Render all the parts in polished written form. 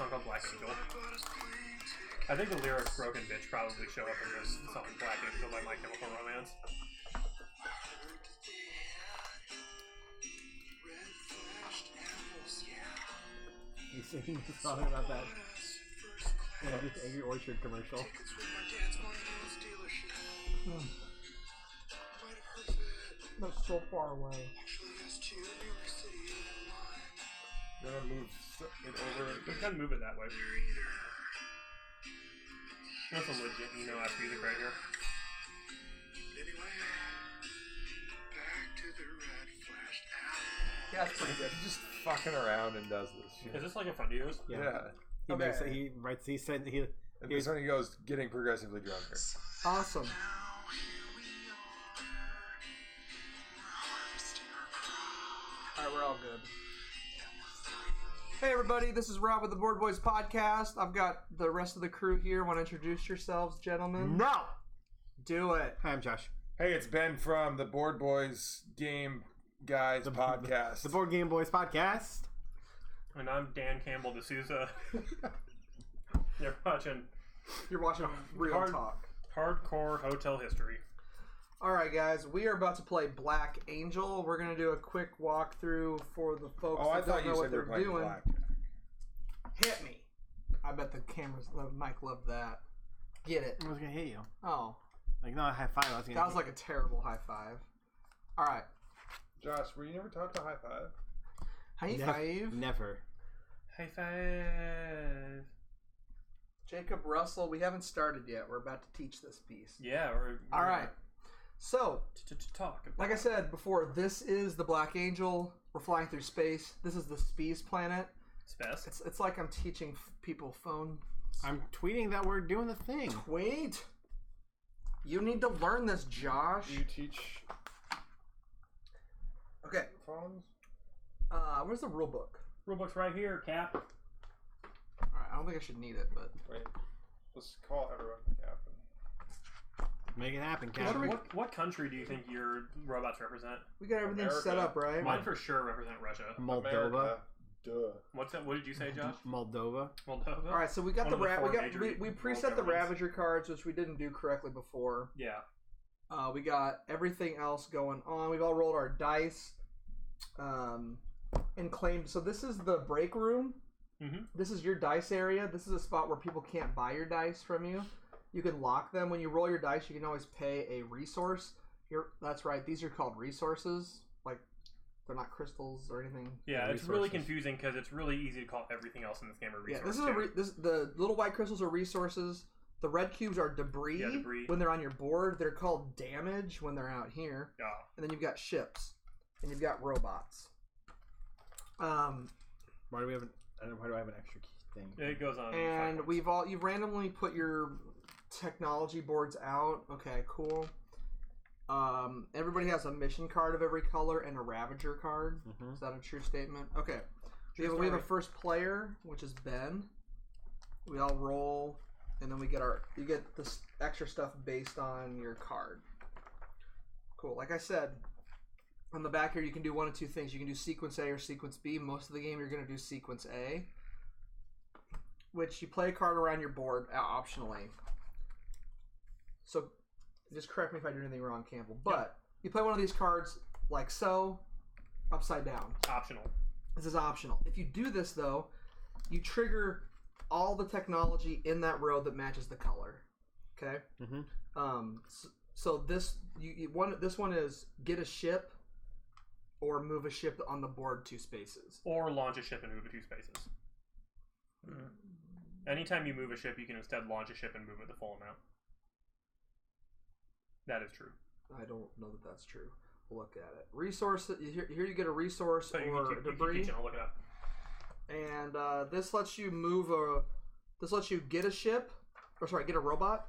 song called Black Angel. I think the lyrics "Broken Bitch" probably show up in this song "Black Angel" by My Chemical Romance. You singing the song about that Angry Orchard commercial? That's so far away. You're gonna move it over. You can move it that way. That's some legit emo-ass music right here. Yeah, it's pretty good. He's just fucking around and does this shit. Is this like a friend of yours? Yeah. He makes it, he writes. He said he. And this one he goes getting progressively drunker. Awesome. Alright, we're all good. Hey everybody, this is Rob with the Board Boys Podcast. I've got the rest of the crew here. Want to introduce yourselves, gentlemen? No. Do it. Hi, I'm Josh. Hey, it's Ben from the Board Boys Game Guys podcast. The Board Game Boys Podcast. And I'm Dan Campbell D'Souza. You're watching Real Talk. Hardcore Hotel History. Alright guys, we are about to play Black Angel. We're going to do a quick walkthrough for the folks that don't know what they're doing. Black. Hit me. I bet the mic loved that. Get it. I was gonna hit you. Oh. Like not a high five. That was like a terrible high five. Alright. Josh, were you never taught to high five? High five. Never. High five. Jacob Russell, we haven't started yet. We're about to teach this piece. Yeah, we're Alright. So, to talk about. like I said before, this is the Black Angel. We're flying through space. This is the Spees planet. Spes. It's like I'm teaching people phone. I'm tweeting that we're doing the thing. Wait. You need to learn this, Josh. Do you teach Okay. phones? Where's the rule book? Rulebook's right here, Cap. Alright, I don't think I should need it, but... Wait. Let's call everyone Captain. Make it happen, Cap. What country do you think your robots represent? We got everything America. set up, right? Mine for sure represent Russia. Moldova. America. Duh. What's that? What did you say, Josh? Moldova. Moldova. Alright, so we got One the of the four we major preset the world Ravager cards, which we didn't do correctly before. Yeah. We got everything else going on. We've all rolled our dice. And claimed. So this is the break room. Mm-hmm. This is your dice area. This is a spot where people can't buy your dice from you. You can lock them. When you roll your dice, you can always pay a resource. That's right. These are called resources. Like, they're not crystals or anything. Yeah, it's really confusing because it's really easy to call everything else in this game a resource. Yeah, the little white crystals are resources. The red cubes are debris. Yeah, debris. When they're on your board, they're called damage when they're out here. Yeah. And then you've got ships. And you've got robots. Why do I have an extra thing? It goes on. And you've randomly put your technology boards out. Okay, cool. Everybody has a mission card of every color and a Ravager card. Mm-hmm. Is that a true statement? Okay. We have a first player, which is Ben. We all roll, and then you get this extra stuff based on your card. Cool. Like I said, on the back here, you can do one of two things. You can do sequence A or sequence B. Most of the game, you're going to do sequence A, which you play a card around your board optionally. So, just correct me if I do anything wrong, Campbell. But you play one of these cards like so, upside down. Optional. This is optional. If you do this, though, you trigger all the technology in that row that matches the color. Okay? Mm-hmm. So this one is get a ship or move a ship on the board 2 spaces. Or launch a ship and move it 2 spaces. Anytime you move a ship, you can instead launch a ship and move it the full amount. That is true. I don't know that that's true. We'll look at it. Resource. Here you get a resource So or debris. I'll look it up. And this lets you get a ship, get a robot,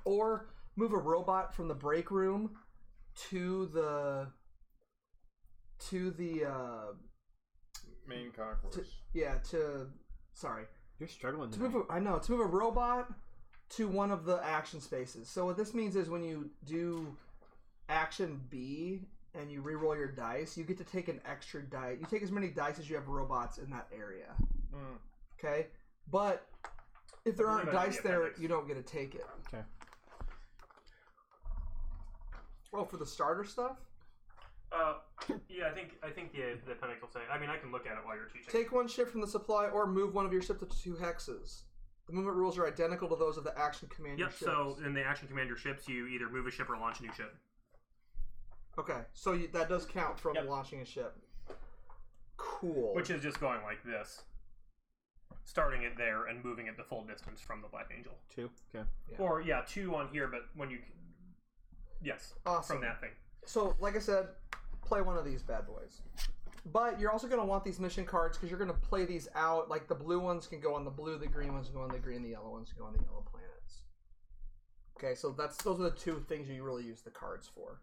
or move a robot from the break room to the Main concourse. You're struggling to move a robot to one of the action spaces. So what this means is when you do action B and you re-roll your dice, you get to take an extra die. You take as many dice as you have robots in that area. Okay, but if there aren't Believe I have dice the there, appendix. you don't get to take it. Okay. Oh, for the starter stuff, Yeah, I think the appendix will say. I mean, I can look at it while you're teaching. take one ship from the supply or move one of your ships up to 2 hexes. The movement rules are identical to those of the action command your Yep. ships. So in the action command your ships, you either move a ship or launch a new ship. Okay, so that does count from Yep. launching a ship. Cool. Which is just going like this, starting it there and moving it the full distance from the Black Angel. 2. Okay. Yeah. Or 2 on here, but when you, yes, Awesome. from that thing. So, like I said, play one of these bad boys. But you're also going to want these mission cards because you're going to play these out. Like the blue ones can go on the blue, the green ones can go on the green, the yellow ones can go on the yellow planets. Okay, so those are the 2 things you really use the cards for.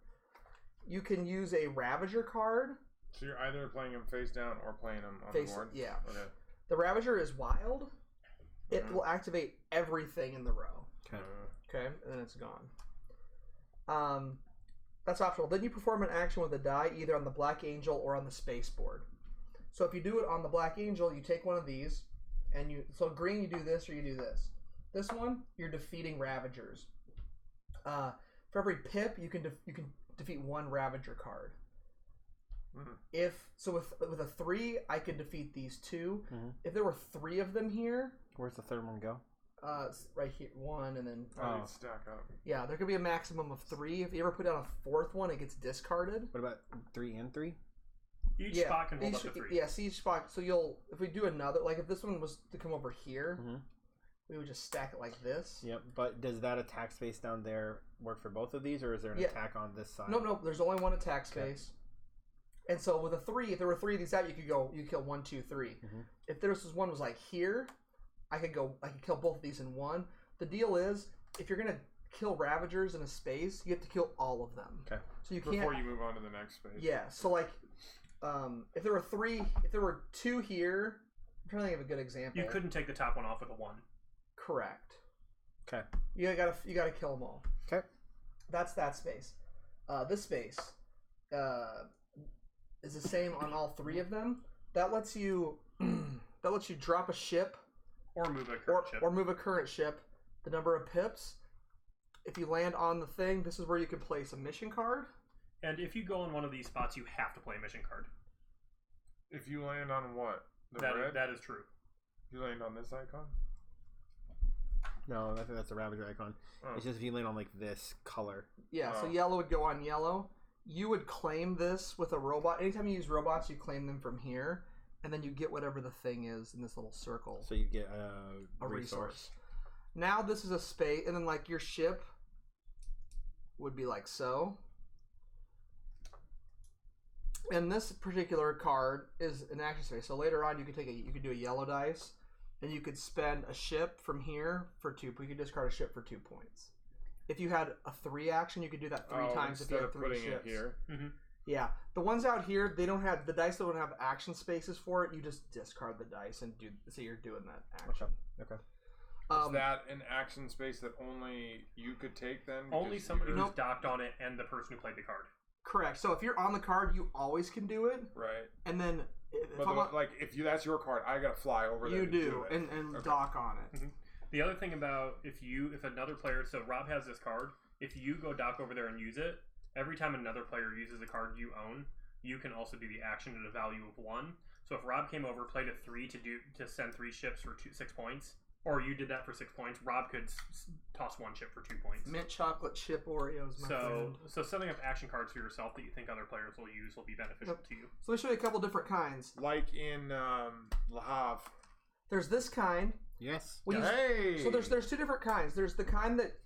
You can use a Ravager card. So you're either playing them face down or playing them on the board? Yeah. Okay. The Ravager is wild. It will activate everything in the row. Okay. Okay, and then it's gone. That's optional. Then you perform an action with a die either on the Black Angel or on the space board. So if you do it on the Black Angel, you take one of these, and so green you do this or you do this. This one you're defeating Ravagers. For every pip you can defeat 1 Ravager card. With a 3 I could defeat these 2. If there were 3 of them here, Where's the third one go? right here, 1 and then They'd stack up. yeah, there could be a maximum of 3. If you ever put down a 4th one, it gets discarded. What about 3 and 3? Each spot can hold up to 3. Yeah, see each spot. So if we do another, like if this one was to come over here, we would just stack it like this. Yep, but does that attack space down there work for both of these, or is there an attack on this side? No, there's only 1 attack space. And so with a 3, if there were 3 of these out, you could kill 1, 2, 3. If this one was like here, I could kill both of these in 1. The deal is, if you're gonna kill Ravagers in a space, you have to kill all of them. Okay. So you can't. Before you move on to the next space. Yeah. So like, if there were 2 here, I'm trying to think of a good example. You couldn't take the top one off with a 1. Correct. Okay. You gotta kill them all. Okay. That's that space. This space is the same on all 3 of them. That lets you drop a ship Or move a current ship. or move a current ship. The number of pips. If you land on the thing, this is where you can place a mission card. And if you go in one of these spots, you have to play a mission card. If you land on what? The red? That is true. You land on this icon? No, I think that's a Ravager icon. It's just if you land on like this color. Yeah, so yellow would go on yellow. You would claim this with a robot. Anytime you use robots, you claim them from here, and then you get whatever the thing is in this little circle. So you get a resource. Now this is a space, and then like your ship would be like so. And this particular card is an action space. So later on, you could do a yellow dice, and you could spend a ship from here for 2. You could discard a ship for 2 points. If you had a 3 action, you could do that 3 times if you had 3 ships. It here. Yeah, the ones out here, they don't have the dice. Don't have action spaces for it. You just discard the dice and so you're doing that action. Okay. Is that an action space that only you could take then? Only somebody who's docked on it and the person who played the card. Correct. So if you're on the card, you always can do it. Right. And then if that's your card, I gotta fly over there. You do and dock on it. The other thing about if another player, so Rob has this card, if you go dock over there and use it, every time another player uses a card you own, you can also do the action at a value of 1. So if Rob came over, played a 3 to send 3 ships for 6 points, or you did that for 6 points, Rob could toss 1 ship for 2 points. Mint chocolate chip Oreos, my friend. So setting up action cards for yourself that you think other players will use will be beneficial to you. So let me show you a couple different kinds. Like in Le Havre. There's this kind. Yes. So there's 2 different kinds. There's the kind that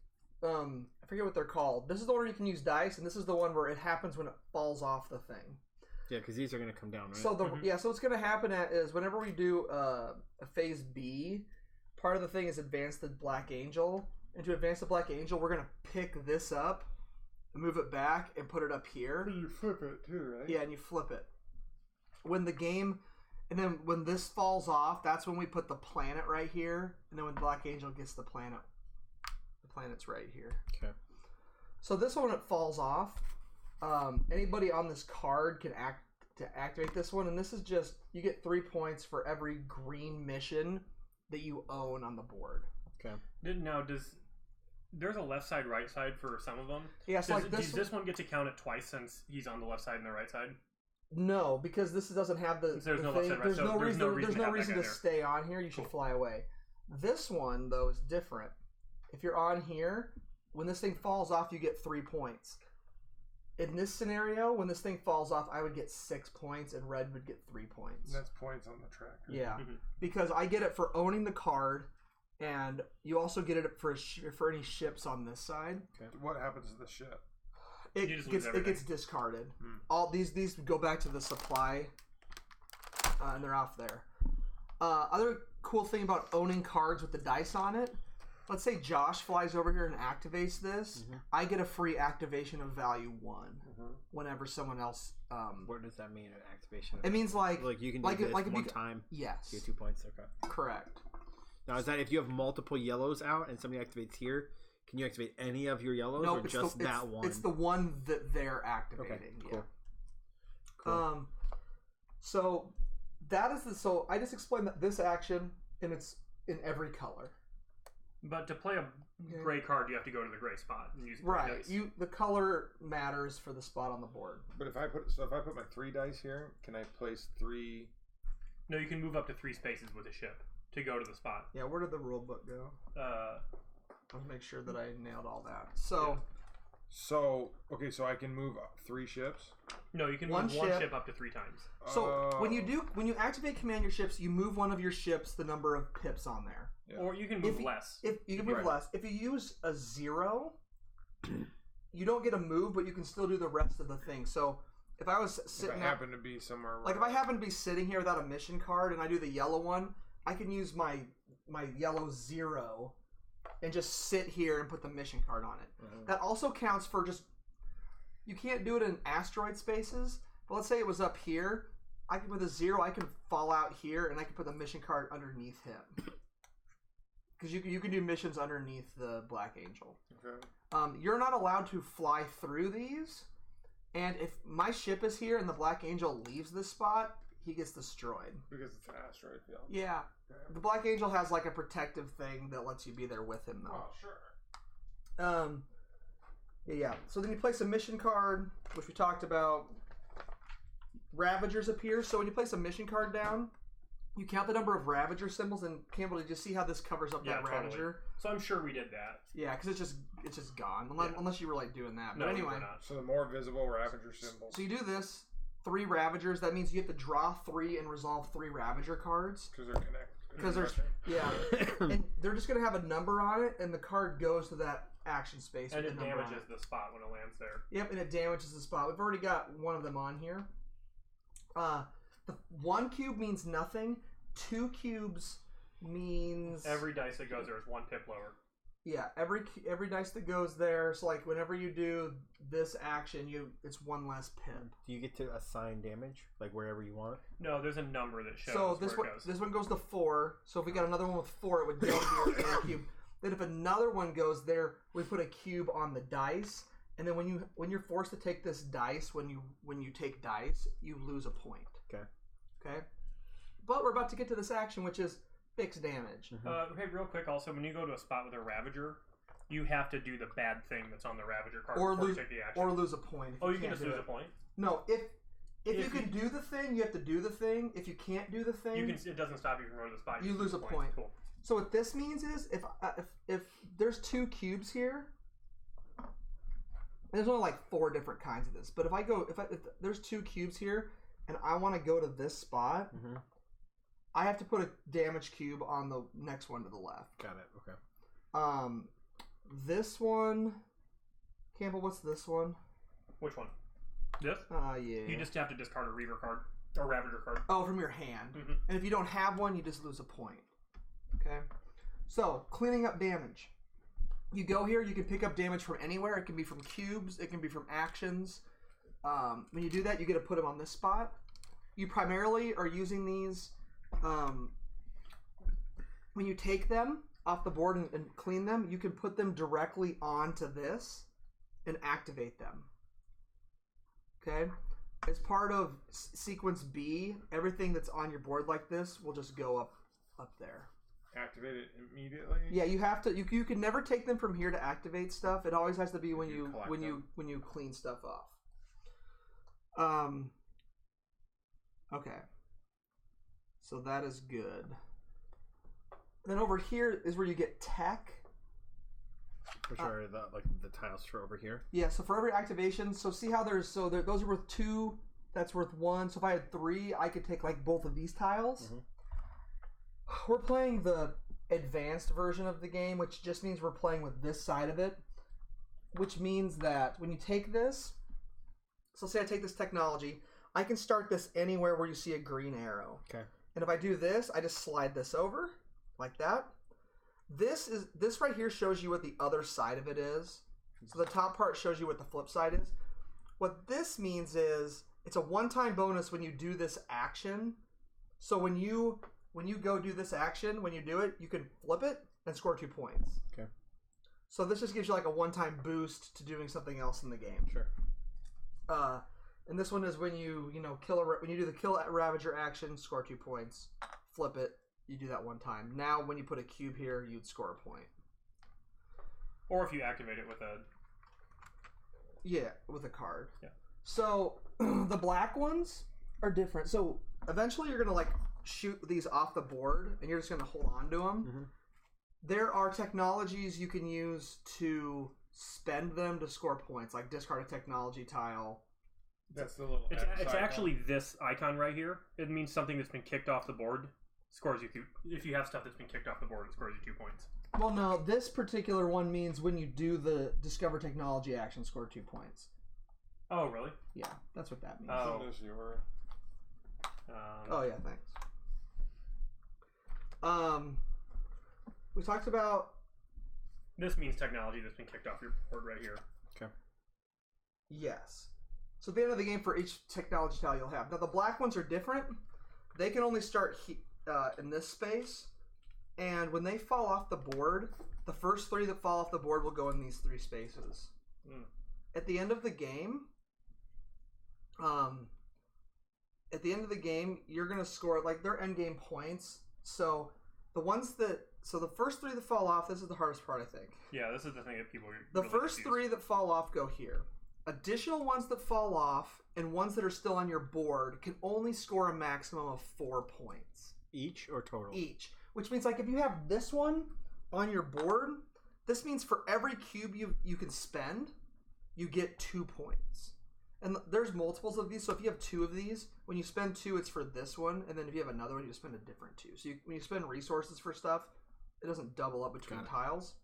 I forget what they're called. This is the one where you can use dice, and this is the one where it happens when it falls off the thing. Yeah, because these are going to come down, right? So so what's going to happen is whenever we do a phase B, part of the thing is advance the Black Angel, and to advance the Black Angel, we're going to pick this up, move it back, and put it up here. And you flip it too, right? Yeah, and you flip it. And then when this falls off, that's when we put the planet right here, and then when Black Angel gets the planet's right here. Okay. So this one, it falls off. Anybody on this card can activate this one, and this is just, you get 3 points for every green mission that you own on the board. Okay. There's a left side, right side for some of them? Yeah, so does this one get to count it twice since he's on the left side and the right side? No, because this doesn't have the. There's no thing. left side, right. There's no There's reason to stay on here. You should fly away. This one though is different. If you're on here, when this thing falls off, you get 3 points. In this scenario, when this thing falls off, I would get 6 points, and Red would get 3 points. That's points on the tracker. Yeah, because I get it for owning the card, and you also get it for any ships on this side. Okay. What happens to the ship? It gets discarded. All these go back to the supply, and they're off there. Other cool thing about owning cards with the dice on it. Let's say Josh flies over here and activates this. I get a free activation of value 1 whenever someone else. What does that mean? An activation? It means like you can do this one time. Yes. You get 2 points. Okay. Correct. Now is that if you have multiple yellows out and somebody activates here? Can you activate any of your yellows or just that one? It's the one that they're activating. Okay, cool. Yeah. Cool. So that is so I just explained that this action and it's in every color. But to play a gray card, you have to go to the gray spot and use right. dice. The color matters for the spot on the board. But if I put my 3 dice here, can I place 3? No, you can move up to 3 spaces with a ship to go to the spot. Yeah, where did the rule book go? I'll make sure that I nailed all that. So I can move up 3 ships. No, you can move one ship up to 3 times. So when you activate command your ships, you move one of your ships the number of pips on there. Yeah. Or you can move less. If you can move less. If you use a 0, you don't get a move, but you can still do the rest of the thing. So if I was sitting, if I happen to be somewhere, if I happen to be sitting here without a mission card and I do the yellow one, I can use my yellow 0 and just sit here and put the mission card on it. That also counts for you can't do it in asteroid spaces, but let's say it was up here. I can with a 0, I can fall out here and I can put the mission card underneath him. Because you can do missions underneath the Black Angel. Okay. You're not allowed to fly through these, and if my ship is here and the Black Angel leaves this spot, he gets destroyed. Because it's an asteroid field. Yeah. Okay. The Black Angel has like a protective thing that lets you be there with him, though. Oh, sure. Yeah. So then you place a mission card, which we talked about. Ravagers appear. So when you place a mission card down, you count the number of Ravager symbols, and Campbell, did you see how this covers up that Ravager? Totally. So I'm sure we did that. Yeah, because it's just gone, unless you were like doing that. No, but anyway, we were not. So the more visible Ravager symbols. So you do this 3 Ravagers. That means you have to draw 3 and resolve 3 Ravager cards. Because they're connected. Because and they're just gonna have a number on it, and the card goes to that action space. And it damages the spot when it lands there. Yep, and it damages the spot. We've already got one of them on here. The 1 cube means nothing. 2 cubes means every dice that goes there is 1 pip lower. Yeah, every dice that goes there. So like whenever you do this action, it's 1 less pip. Do you get to assign damage like wherever you want? No, there's a number that shows. So this one goes to 4. So if we got another one with 4, it would go here in a cube. Then if another one goes there, we put a cube on the dice. And then when you're forced to take this dice, when you take dice, you lose a point. Okay. But we're about to get to this action, which is fixed damage. Hey, real quick, also, when you go to a spot with a Ravager, you have to do the bad thing that's on the Ravager card before you take the action. Or lose a point. You can just lose a point? No, if you can do the thing, you have to do the thing. If you can't do the thing, it doesn't stop you from running the spot. You lose a point. Cool. So what this means is, if there's 2 cubes here, and there's only like 4 different kinds of this. But if there's 2 cubes here, and I want to go to this spot. I have to put a damage cube on the next one to the left. Got it. Okay. This one, Campbell. What's this one? Which one? This? Yeah. You just have to discard a Reaver card or Ravager card. Oh, from your hand. And if you don't have one, you just lose a point. Okay. So cleaning up damage. You go here. You can pick up damage from anywhere. It can be from cubes. It can be from actions. When you do that, you get to put them on this spot. You primarily are using these. When you take them off the board and clean them, you can put them directly onto this and activate them. Okay? As part of sequence B, everything that's on your board like this will just go up there. activate it immediately? Yeah, you have to. You can never take them from here to activate stuff. It always has to be when you clean stuff off. Okay. So that is good. And then over here is where you get tech. Which are the tiles for over here? Yeah, so for every activation, so see how those are worth 2, that's worth 1. So if I had 3, I could take like both of these tiles. Mm-hmm. We're playing the advanced version of the game, which just means we're playing with this side of it. Which means that when you take this, so say I take this technology, I can start this anywhere where you see a green arrow. Okay. And if I do this, I just slide this over like that. This right here shows you what the other side of it is. So the top part shows you what the flip side is. What this means is it's a one-time bonus when you do this action. So when you go do this action, when you do it, you can flip it and score 2 points. Okay. So this just gives you like a one-time boost to doing something else in the game. Sure. And this one is when you when you do the kill Ravager action, score 2 points. Flip it, you do that one time. Now when you put a cube here, you'd score a point. Or if you activate it with a... Yeah, with a card. Yeah. So the black ones are different. So eventually you're going to like shoot these off the board and you're just going to hold on to them. Mm-hmm. There are technologies you can use to spend them to score points, like discard a technology tile. That's the little... It's actually this icon right here. It means something that's been kicked off the board scores you 2. If you have stuff that's been kicked off the board, it scores you 2 points. Well, no, this particular one means when you do the discover technology action, score 2 points. Oh, really? Yeah, that's what that means. Oh, oh yeah, thanks. We talked about... This means technology that's been kicked off your board right here. Okay. Yes. So at the end of the game, for each technology tile you'll have. Now the black ones are different. They can only start in this space. And when they fall off the board, the first 3 that fall off the board will go in these 3 spaces. Mm. At the end of the game, you're going to score, like, their end game points. So the first 3 that fall off, this is the hardest part, I think. Yeah, this is the thing that people are The first 3 that fall off go here. Additional ones that fall off and ones that are still on your board can only score a maximum of 4 points. Each or total? Each. Which means, like, if you have this one on your board, this means for every cube you can spend, you get 2 points. And there's multiples of these, so if you have 2 of these, when you spend 2, it's for this one, and then if you have another one, you spend a different 2. So when you spend resources for stuff, it doesn't double up between tiles.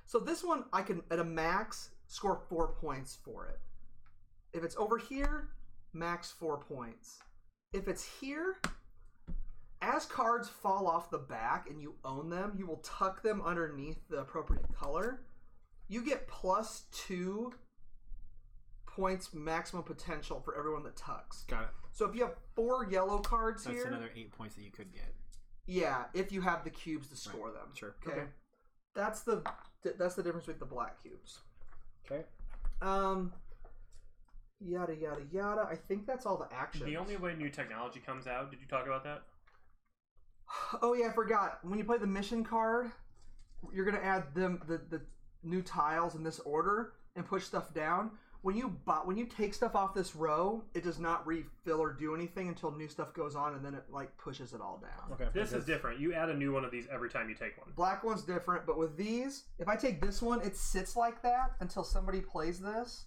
So this one, I can, at a max, score 4 points for it. If it's over here, max 4 points. If it's here, as cards fall off the back and you own them, you will tuck them underneath the appropriate color. You get +2 points maximum potential for everyone that tucks. Got it. So if you have 4 yellow cards here... That's another 8 points that you could get. Yeah, if you have the cubes to score them. Sure. Okay. That's the difference with the black cubes. Okay. Yada, yada, yada. I think that's all the actions. The only way new technology comes out, did you talk about that? Oh, yeah, I forgot. When you play the mission card, you're going to add the new tiles in this order and push stuff down. When you take stuff off this row, it does not refill or do anything until new stuff goes on, and then it like pushes it all down. Okay. This is different. You add a new one of these every time you take one. Black one's different, but with these, if I take this one, it sits like that until somebody plays this,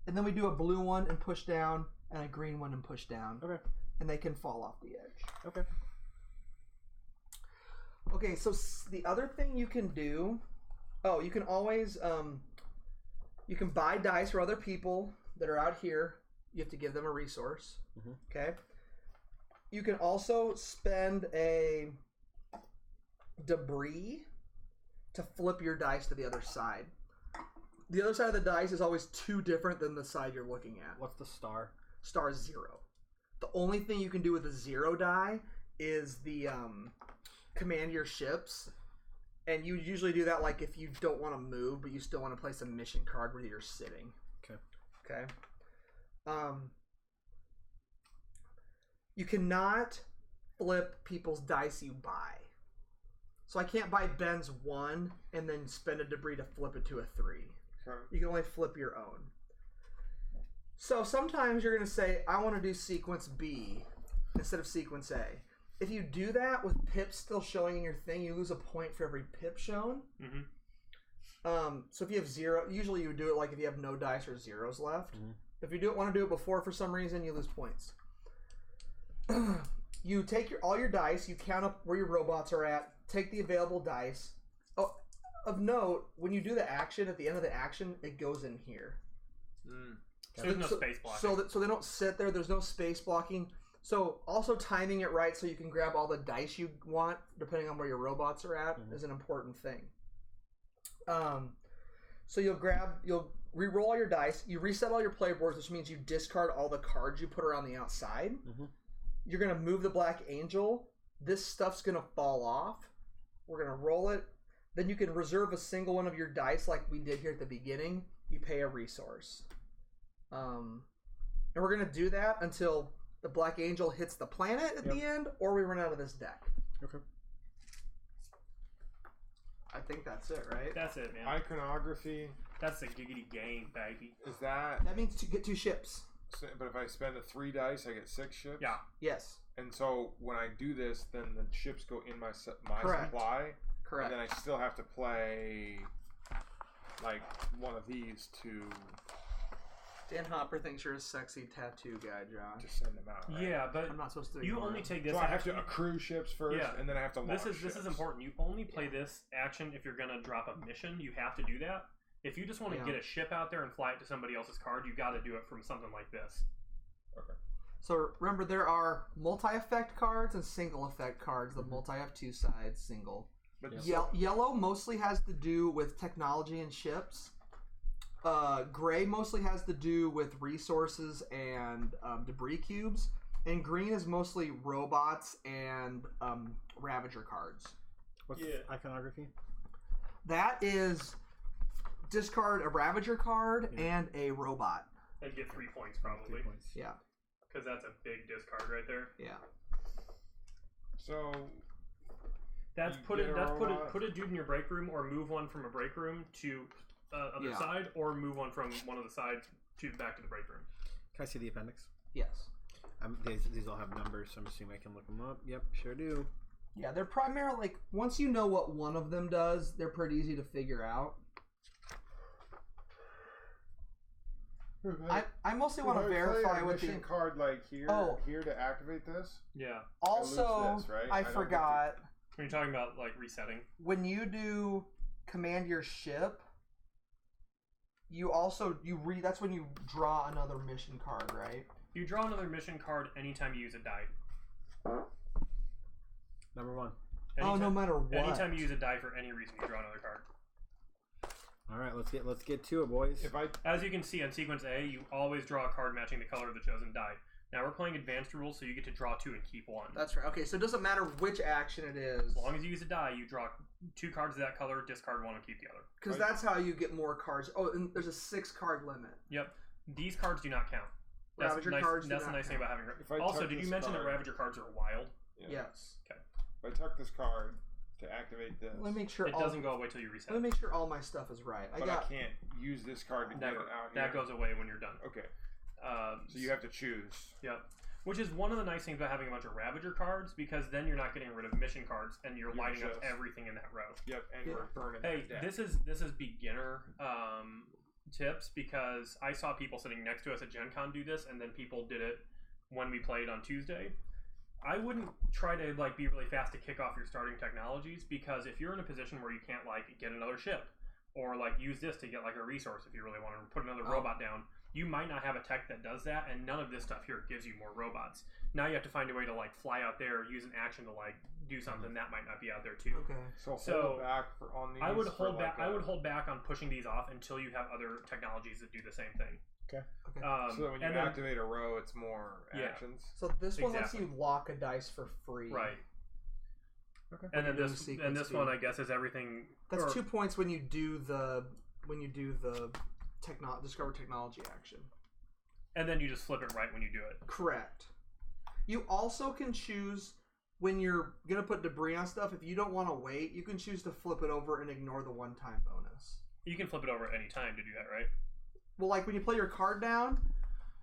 and then we do a blue one and push down, and a green one and push down. Okay. And they can fall off the edge. Okay. Okay, so the other thing you can do, you can always, you can buy dice for other people that are out here. You have to give them a resource. Mm-hmm. Okay. You can also spend a debris to flip your dice to the other side. The other side of the dice is always 2 different than the side you're looking at. What's the star? Star is 0. The only thing you can do with a 0 die is the command your ships. And you usually do that like if you don't want to move, but you still want to place a mission card where you're sitting. Okay. You cannot flip people's dice you buy. So I can't buy Ben's 1 and then spend a debris to flip it to a 3. Okay. You can only flip your own. So sometimes you're going to say, I want to do sequence B instead of sequence A. If you do that with pips still showing in your thing, you lose a point for every pip shown. So if you have 0, usually you would do it like if you have no dice or zeros left. If you want to do it before for some reason, you lose points. You take all your dice, you count up where your robots are at, take the available dice. Oh, of note, when you do the action, at the end of the action, it goes in here. So there's no space blocking. So they don't sit there. There's no space blocking. So also timing it right so you can grab all the dice you want, depending on where your robots are at, is an important thing. So you'll re-roll all your dice. You reset all your play boards, which means you discard all the cards you put around the outside. You're going to move the Black Angel. This stuff's going to fall off. We're going to roll it. Then you can reserve a single one of your dice like we did here at the beginning. You pay a resource. And we're going to do that until the Black Angel hits the planet at the end, or we run out of this deck. Okay. I think that's it, right? That's it, man. Iconography. That's the giggity game, baby. Is that... That means to get 2 ships. But if I spend a 3 dice, I get 6 ships? Yeah. Yes. And so when I do this, then the ships go in my Correct. supply. Correct. And then I still have to play like one of these to Dan Hopper thinks you're a sexy tattoo guy, Josh. just send them out. Right? Yeah, but I'm not supposed to. you ignore only him. take this. So I have action. to accrue ships first, and then I have to launch This ships. is important. You only play this action if you're gonna drop a mission. You have to do that. If you just want to get a ship out there and fly it to somebody else's card, you got to do it from something like this. Okay. So remember, there are multi-effect cards and single-effect cards. The multi have 2 sides, single. But Yellow mostly has to do with technology and ships. Gray mostly has to do with resources and debris cubes. And green is mostly robots and Ravager cards. What's the iconography? That is discard a Ravager card and a robot. And get 3 points probably. 3 points. Yeah. Because that's a big discard right there. Yeah. So That's You put get it. a That's robot. put a dude in your break room, or move one from a break room to other side, or move one from one of the sides to back to the break room. Can I see the appendix? Yes. These all have numbers, so I'm assuming I can look them up. Yep, sure do. Yeah, they're primarily, like, once you know what one of them does, they're pretty easy to figure out. I mostly want to verify with the mission card like here here to activate this. Yeah. Also, I lose this, right? I I don't forgot When you're talking about like resetting, when you do command your ship, you also that's when you draw another mission card, right? you draw another mission card anytime you use a die. Number 1. Anytime, no matter what. Anytime you use a die for any reason, you draw another card. All right, let's get to it, boys. As you can see on sequence A, you always draw a card matching the color of the chosen die. Now we're playing advanced rules, so you get to draw 2 and keep 1. That's right. Okay, so it doesn't matter which action it is. As long as you use a die, you draw 2 cards of that color, discard 1, and keep the other. Because that's how you get more cards. Oh, and there's a 6-card limit. Yep. These cards do not count. That's Ravager nice, cards do That's the not nice thing count. about having. If I Also, tuck did you this mention that card- Ravager cards are wild? Yeah. Yes. If I tuck this card to activate this, Let me make sure It doesn't go away till you reset. Let me make sure all my stuff is right. but I can't use this card to get Never. it out here. That goes away when you're done. Okay. So you have to choose. Yep. Which is one of the nice things about having a bunch of Ravager cards, because then you're not getting rid of mission cards, and you're Your lining up ships. everything in that row. Yep, and Yeah. we're burning Hey, that deck. this is beginner tips, because I saw people sitting next to us at GenCon do this, and then people did it when we played on Tuesday. I wouldn't try to like be really fast to kick off your starting technologies, because if you're in a position where you can't like get another ship, or like use this to get like a resource if you really want to put another robot down, you might not have a tech that does that, and none of this stuff here gives you more robots. Now you have to find a way to like fly out there, use an action to like do something that might not be out there too. Okay. So So, hold back on these. I would for hold like back. I would hold back on pushing these off until you have other technologies that do the same thing. Okay. So that when you and then- activate a row, it's more Yeah. actions. So this one lets Exactly. you lock a dice for free. Right. Okay. And then Doing this sequence B. one, I guess, is everything. That's or- 2 points when you do the discover technology action. And then you just flip it right when you do it. Correct. You also can choose when you're gonna put debris on stuff, if you don't want to wait, you can choose to flip it over and ignore the one-time bonus. You can flip it over at any time to do that, right? Well, like when you play your card down,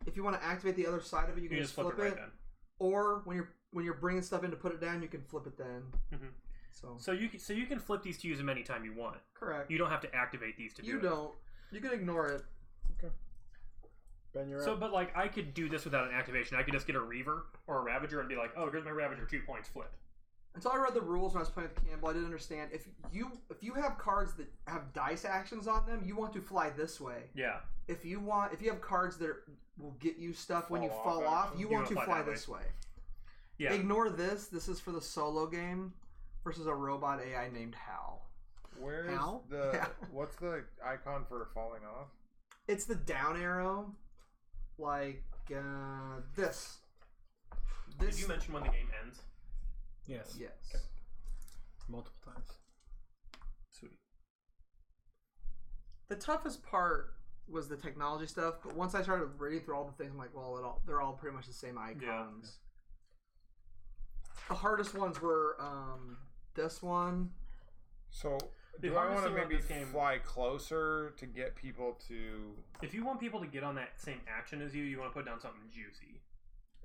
if you want to activate the other side of it, you can just flip it. Right then. Or when you're bringing stuff in to put it down, you can flip it then. Mm-hmm. So you can flip these to use them anytime you want. Correct. You don't have to activate these to do it. You don't. You can ignore it. Okay. Ben, you're up. But like I could do this without an activation. I could just get a Reaver or a Ravager and be like, oh, here's my Ravager, 2 points, flip. Until I read the rules when I was playing with Campbell, I didn't understand. If you have cards that have dice actions on them, you want to fly this way. Yeah. If you have cards that will get you stuff when you fall off, you want to fly this way. Yeah. Ignore this. This is for the solo game versus a robot AI named Hal. Where's what's the icon for falling off? It's the down arrow, like this. Did you mention when the game ends? Yes. Yes. Okay. Multiple times. Sweet. The toughest part was the technology stuff, but once I started reading through all the things, I'm like, well, they're all pretty much the same icons. Yeah. The hardest ones were this one. So, do I want to maybe fly closer to get people to... If you want people to get on that same action as you, you want to put down something juicy.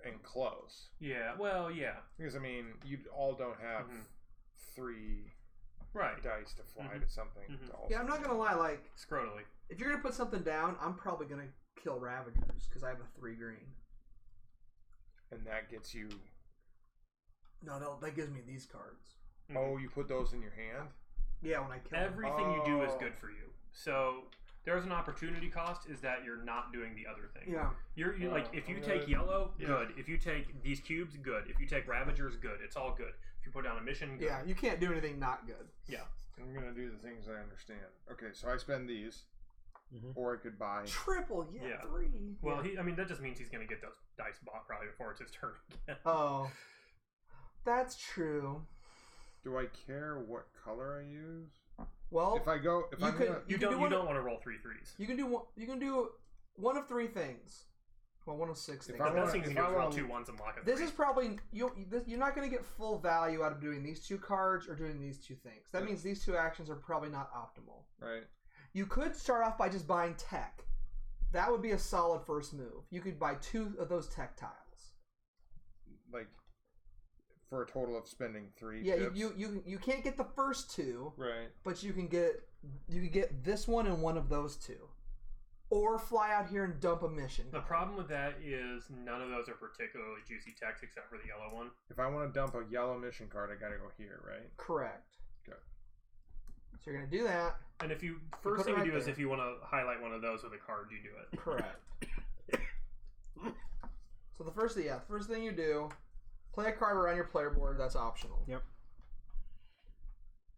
And close. Yeah, well, yeah. Because, I mean, you all don't have 3 dice to fly to something. Yeah, I'm not going to lie, like... Scrotally. If you're going to put something down, I'm probably going to kill Ravagers, because I have a 3 green. And that gets you... No, that gives me these cards. Oh, you put those in your hand? Yeah, when I kill everything you do is good for you. So there's an opportunity cost is that you're not doing the other thing. Yeah. You're like if you take yellow, good. If you take these cubes, good. If you take Ravagers, good. It's all good. If you put down a mission, good. Yeah, you can't do anything not good. Yeah. I'm gonna do the things I understand. Okay, so I spend these, or I could buy triple. Yeah. 3. Well, that just means he's gonna get those dice bought probably before it's his turn again. Oh, that's true. Do I care what color I use? Well, you don't want to roll 3 3s. You can do one of 3 things. Well, one of 6 things. If I roll 2 1s and lock it. This is probably you're not going to get full value out of doing these 2 cards or doing these 2 things. That means these 2 actions are probably not optimal. Right. You could start off by just buying tech. That would be a solid first move. You could buy 2 of those tech tiles. Like. For a total of spending 3 Yeah, chips. you can't get the first 2. Right. But you can get this one and one of those 2. Or fly out here and dump a mission. The problem with that is none of those are particularly juicy text except for the yellow one. If I want to dump a yellow mission card, I gotta go here, right? Correct. Okay. So you're gonna do that. And if you first thing you do is if you want to highlight one of those with a card, you do it. Correct. So the first thing you do. Play a card around your player board, that's optional. Yep.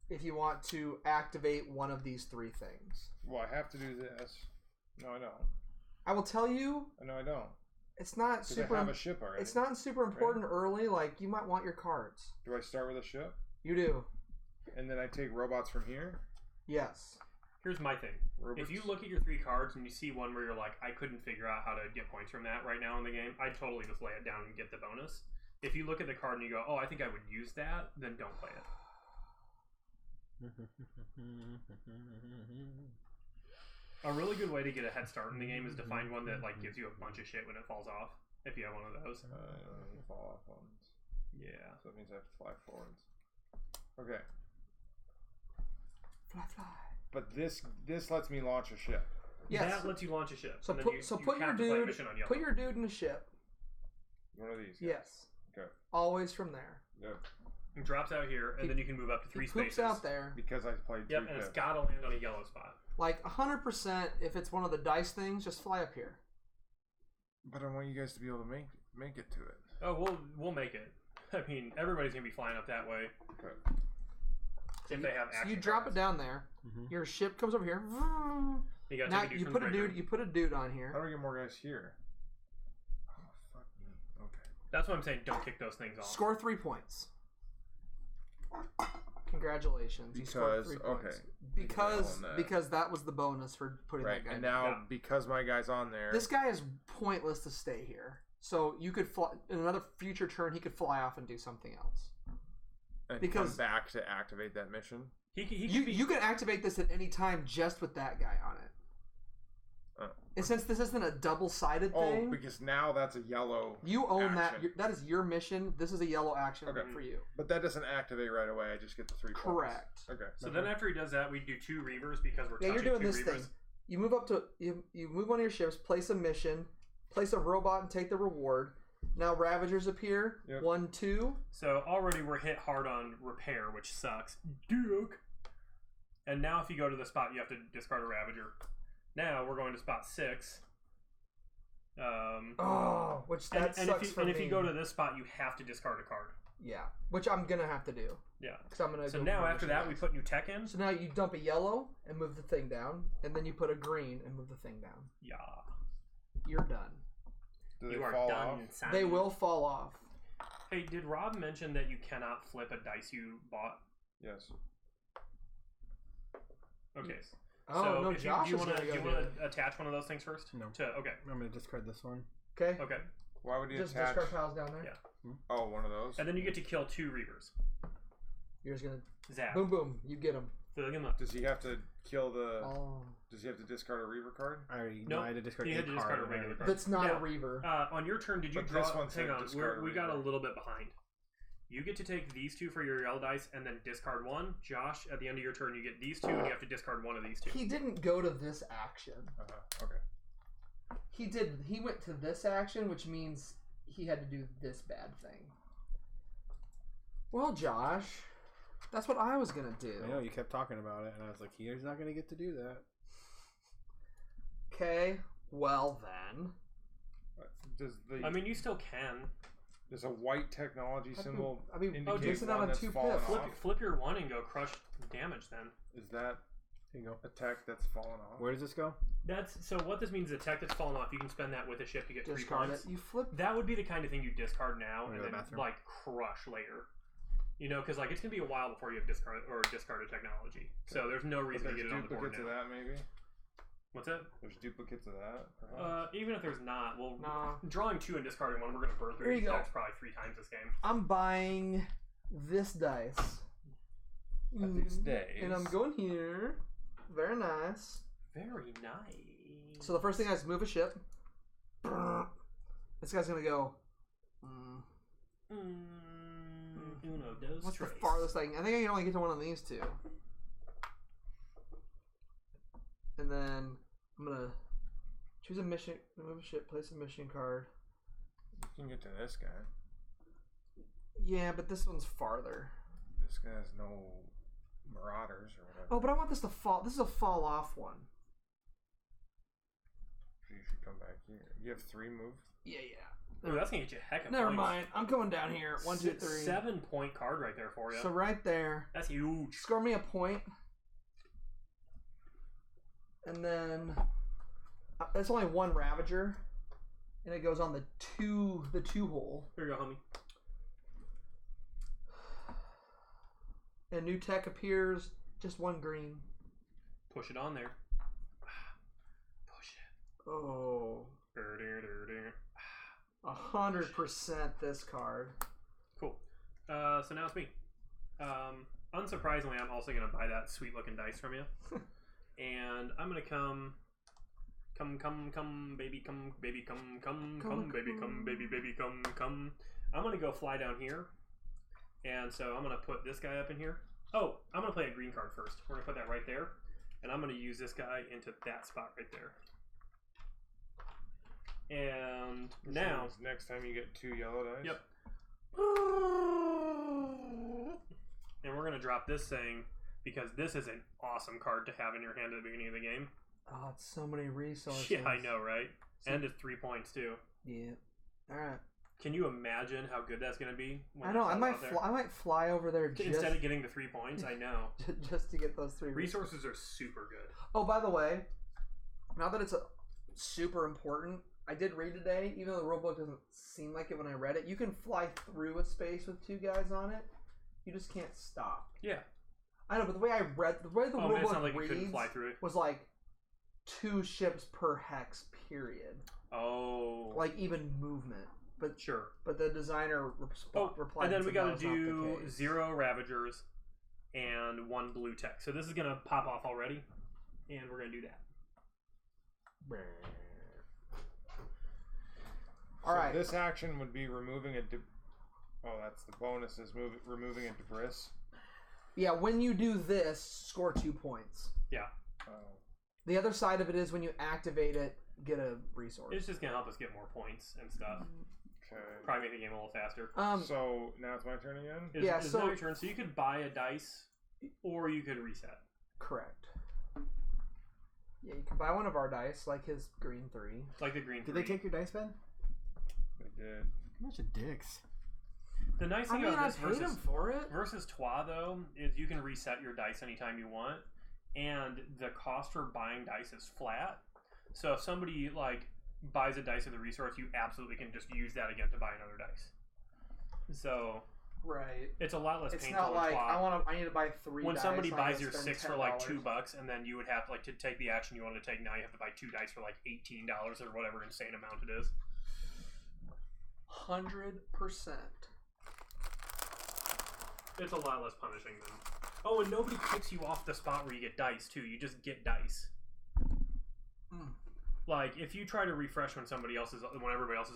If you want to activate one of these 3 things. Well, I have to do this. No, I don't. I will tell you. No, I don't. It's not super. I have a ship already. It's not super important early. Like, you might want your cards. Do I start with a ship? You do. And then I take robots from here? Yes. Here's my thing. If you look at your 3 cards and you see one where you're like, I couldn't figure out how to get points from that right now in the game, I'd totally just lay it down and get the bonus. If you look at the card and you go, oh, I think I would use that, then don't play it. A really good way to get a head start in the game is to find one that like gives you a bunch of shit when it falls off. If you have one of those. I don't have any fall off ones. Yeah. So that means I have to fly forwards. Okay. Fly. But this lets me launch a ship. Yes. That lets you launch a ship. So put your dude in a ship. One of these. Yes. Okay. Always from there. Yep. It drops out here, and then you can move up to 3 spaces. Out there. Because I played 3 Yep, and it's got to land on a yellow spot. Like 100%, if it's one of the dice things, just fly up here. But I want you guys to be able to make it to it. Oh, we'll make it. I mean, everybody's gonna be flying up that way. Okay. If they have action. So you drop it down there. Mm-hmm. Your ship comes over here. Now you put a dude. You put a dude on here. How do I get more guys here? Oh fuck me. Okay. That's what I'm saying. Don't kick those things off. Score 3 points. Congratulations. You scored 3 points. Because that was the bonus for putting that guy and down. now because my guy's on there. This guy is pointless to stay here. So you could fly in another future turn. He could fly off and do something else. And because come back to activate that mission. You can activate this at any time just with that guy on it. And since this isn't a double-sided thing... Oh, because now that's a yellow You own action. That is your mission. This is a yellow action for you. But that doesn't activate right away. I just get the 3 points. Correct. Okay. So then after he does that, we do 2 Reavers because we're touching 2 Reavers. Yeah, you're doing this thing. You move up to... You move one of your ships, place a mission, place a robot, and take the reward. Now Ravagers appear. Yep. 1, 2. So already we're hit hard on repair, which sucks. Duke. And now if you go to the spot, you have to discard a Ravager. Now we're going to spot 6. Which that sucks for me. And if you go to this spot, you have to discard a card. Yeah, which I'm gonna have to do. Yeah, because I'm gonna. So now after that, we put new tech in. So now you dump a yellow and move the thing down, and then you put a green and move the thing down. Yeah, you're done. You are done. Son. They will fall off. Hey, did Rob mention that you cannot flip a dice you bought? Yes. Okay. Oh, so no, Josh do you want to attach one of those things first? No. Okay. I'm going to discard this one. Okay. Okay. Why would you just attach? discard piles down there? Yeah. Oh, one of those. And then you get to kill 2 Reavers. You're just going to... Zap. Boom, boom. You get them. Does he have to kill the... Oh. Does he have to discard a Reaver card? I had to discard a card. A regular card. That's not a Reaver. On your turn, did you draw... Hang on. We got a little bit behind. You get to take these 2 for your yellow dice and then discard 1. Josh, at the end of your turn, you get these 2 and you have to discard 1 of these 2. He didn't go to this action. Okay. He did. He went to this action, which means he had to do this bad thing. Well, Josh, that's what I was going to do. I know, you kept talking about it, and I was like, he's not going to get to do that. Okay, well then. I mean, you still can. There's a white technology symbol. Indicate one that's fallen off. Flip your 1 and go crush damage. Then is that a tech that's fallen off? Where does this go? So what this means is a tech that's fallen off. You can spend that with a ship to get 3 points. You flip. That would be the kind of thing you discard now and then like crush later. You know, because like it's gonna be a while before you have discarded technology. So there's no reason to get it on the board now. Duplicates of that, maybe. What's that? There's duplicates of that. Even if there's not, drawing 2 and discarding 1, we're gonna burn through these decks probably 3 times this game. I'm buying this dice. These days. And I'm going here. Very nice. Very nice. So the first thing I is move a ship. This guy's gonna go. What's the farthest thing? I think I can only get to one of these 2. And then I'm gonna choose a mission, move a ship, place a mission card. You can get to this guy. Yeah, but this one's farther. This guy has no marauders or whatever. Oh, but I want this to fall. This is a fall off one. So you should come back here. You have 3 moves? Yeah. Ooh, that's gonna get you a heck of Never points. mind. I'm going down here. 1, 2, 3. 7-point card right there for you. So right there. That's huge. Score me a point. And then it's only 1 Ravager, and it goes on the 2 hole. Here you go, homie. And new tech appears. Just 1 green. Push it on there. Push it. Oh. 100% this card. Cool. So now it's me. Unsurprisingly, I'm also gonna buy that sweet looking dice from you. And I'm gonna come, baby, come, baby, come, baby, come. I'm gonna go fly down here, and so I'm gonna put this guy up in here. Oh, I'm gonna play a green card first. We're gonna put that right there, and I'm gonna use this guy into that spot right there. And now, next time you get 2 yellow dice. Yep. And we're gonna drop this thing. Because this is an awesome card to have in your hand at the beginning of the game. Oh, it's so many resources. Yeah, I know, right? And it's 3 points too. Yeah. All right. Can you imagine how good that's going to be? I know. I might fly over there instead of getting the 3 points. I know. Just to get those 3 resources are super good. Oh, by the way, now that it's super important, I did read today. Even though the rulebook doesn't seem like it when I read it, you can fly through a space with 2 guys on it. You just can't stop. Yeah. I know, but the way the rulebook reads fly through it. was like 2 ships per hex, period. Oh. Like even movement. But sure. But the designer replied. And then we got to do 0 Ravagers and 1 blue tech. So this is gonna pop off already, and we're gonna do that. All right. This action would be removing a. That's the bonus is removing a debris. Yeah, when you do this, score 2 points. Yeah. Oh. The other side of it is when you activate it, get a resource. It's just gonna help us get more points and stuff. Okay. Probably make the game a little faster. So now it's my turn again? It's now your turn. So you could buy a dice, or you could reset. Correct. Yeah, you can buy one of our dice, like his green 3. Like the green 3. Did they take your dice, Ben? They did. Bunch of dicks. The nice thing about this I paid him for it. versus Twa, though, is you can reset your dice anytime you want, and the cost for buying dice is flat. So if somebody buys a dice with a resource, you absolutely can just use that again to buy another dice. So right, it's a lot less painful. It's not like I need to buy 3. When dice, somebody buys your $6 for $2, and then you would have to take the action you wanted to take. Now you have to buy 2 dice for $18 or whatever insane amount it is. 100%. It's a lot less punishing than. Oh, and nobody kicks you off the spot where you get dice too. You just get dice. If you try to refresh when everybody else is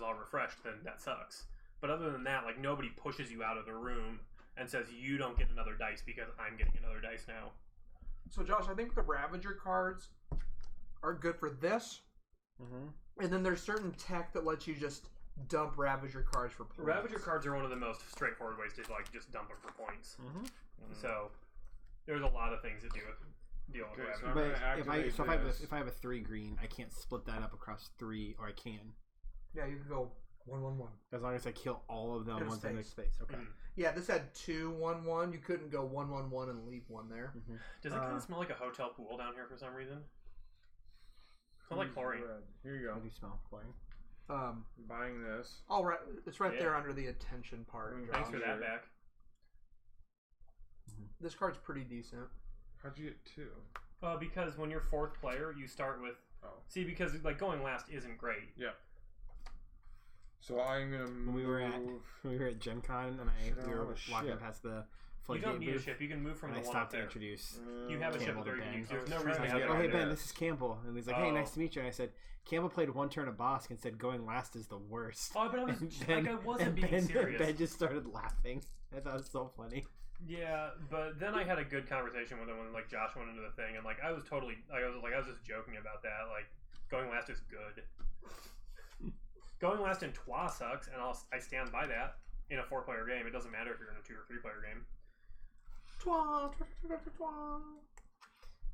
all refreshed, then that sucks. But other than that, nobody pushes you out of the room and says you don't get another dice because I'm getting another dice now. So Josh, I think the Ravager cards are good for this. And then there's certain tech that lets you just dump Ravager cards for points. Ravager cards are one of the most straightforward ways to just dump them for points. So there's a lot of things that deal with Ravager. But if I have a 3 green, I can't split that up across 3, or I can. Yeah, you can go 1/1/1. As long as I kill all of them once I make space. Okay. Yeah, this had 2/1/1. You couldn't go 1/1/1 and leave 1 there. Does it kind of smell like a hotel pool down here for some reason? Smells like chlorine. Here you go. What do you smell? Chlorine. Buying this. All right, it's right there under the attention part. Thanks for that back. This card's pretty decent. How'd you get 2? Because when you're 4th player, you start with. See, because going last isn't great. Yeah. So I'm gonna move. When we were at GenCon and we were walking past the. You don't need a ship. You can move from the one up there. I stopped to introduce. You have a ship there you can use. There's no reason to have it. Oh, hey Ben, this is Campbell, and he's like, "Hey, nice to meet you." And I said, "Campbell played 1 turn of Bosk and said going last is the worst." Oh, but I wasn't being serious. Ben just started laughing. I thought it was so funny. Yeah, but then I had a good conversation with him when Josh went into the thing, and I was just joking about that. Going last is good. Going last in Twa sucks, and I stand by that in a 4-player game. It doesn't matter if you're in a 2 or 3-player game. Twa.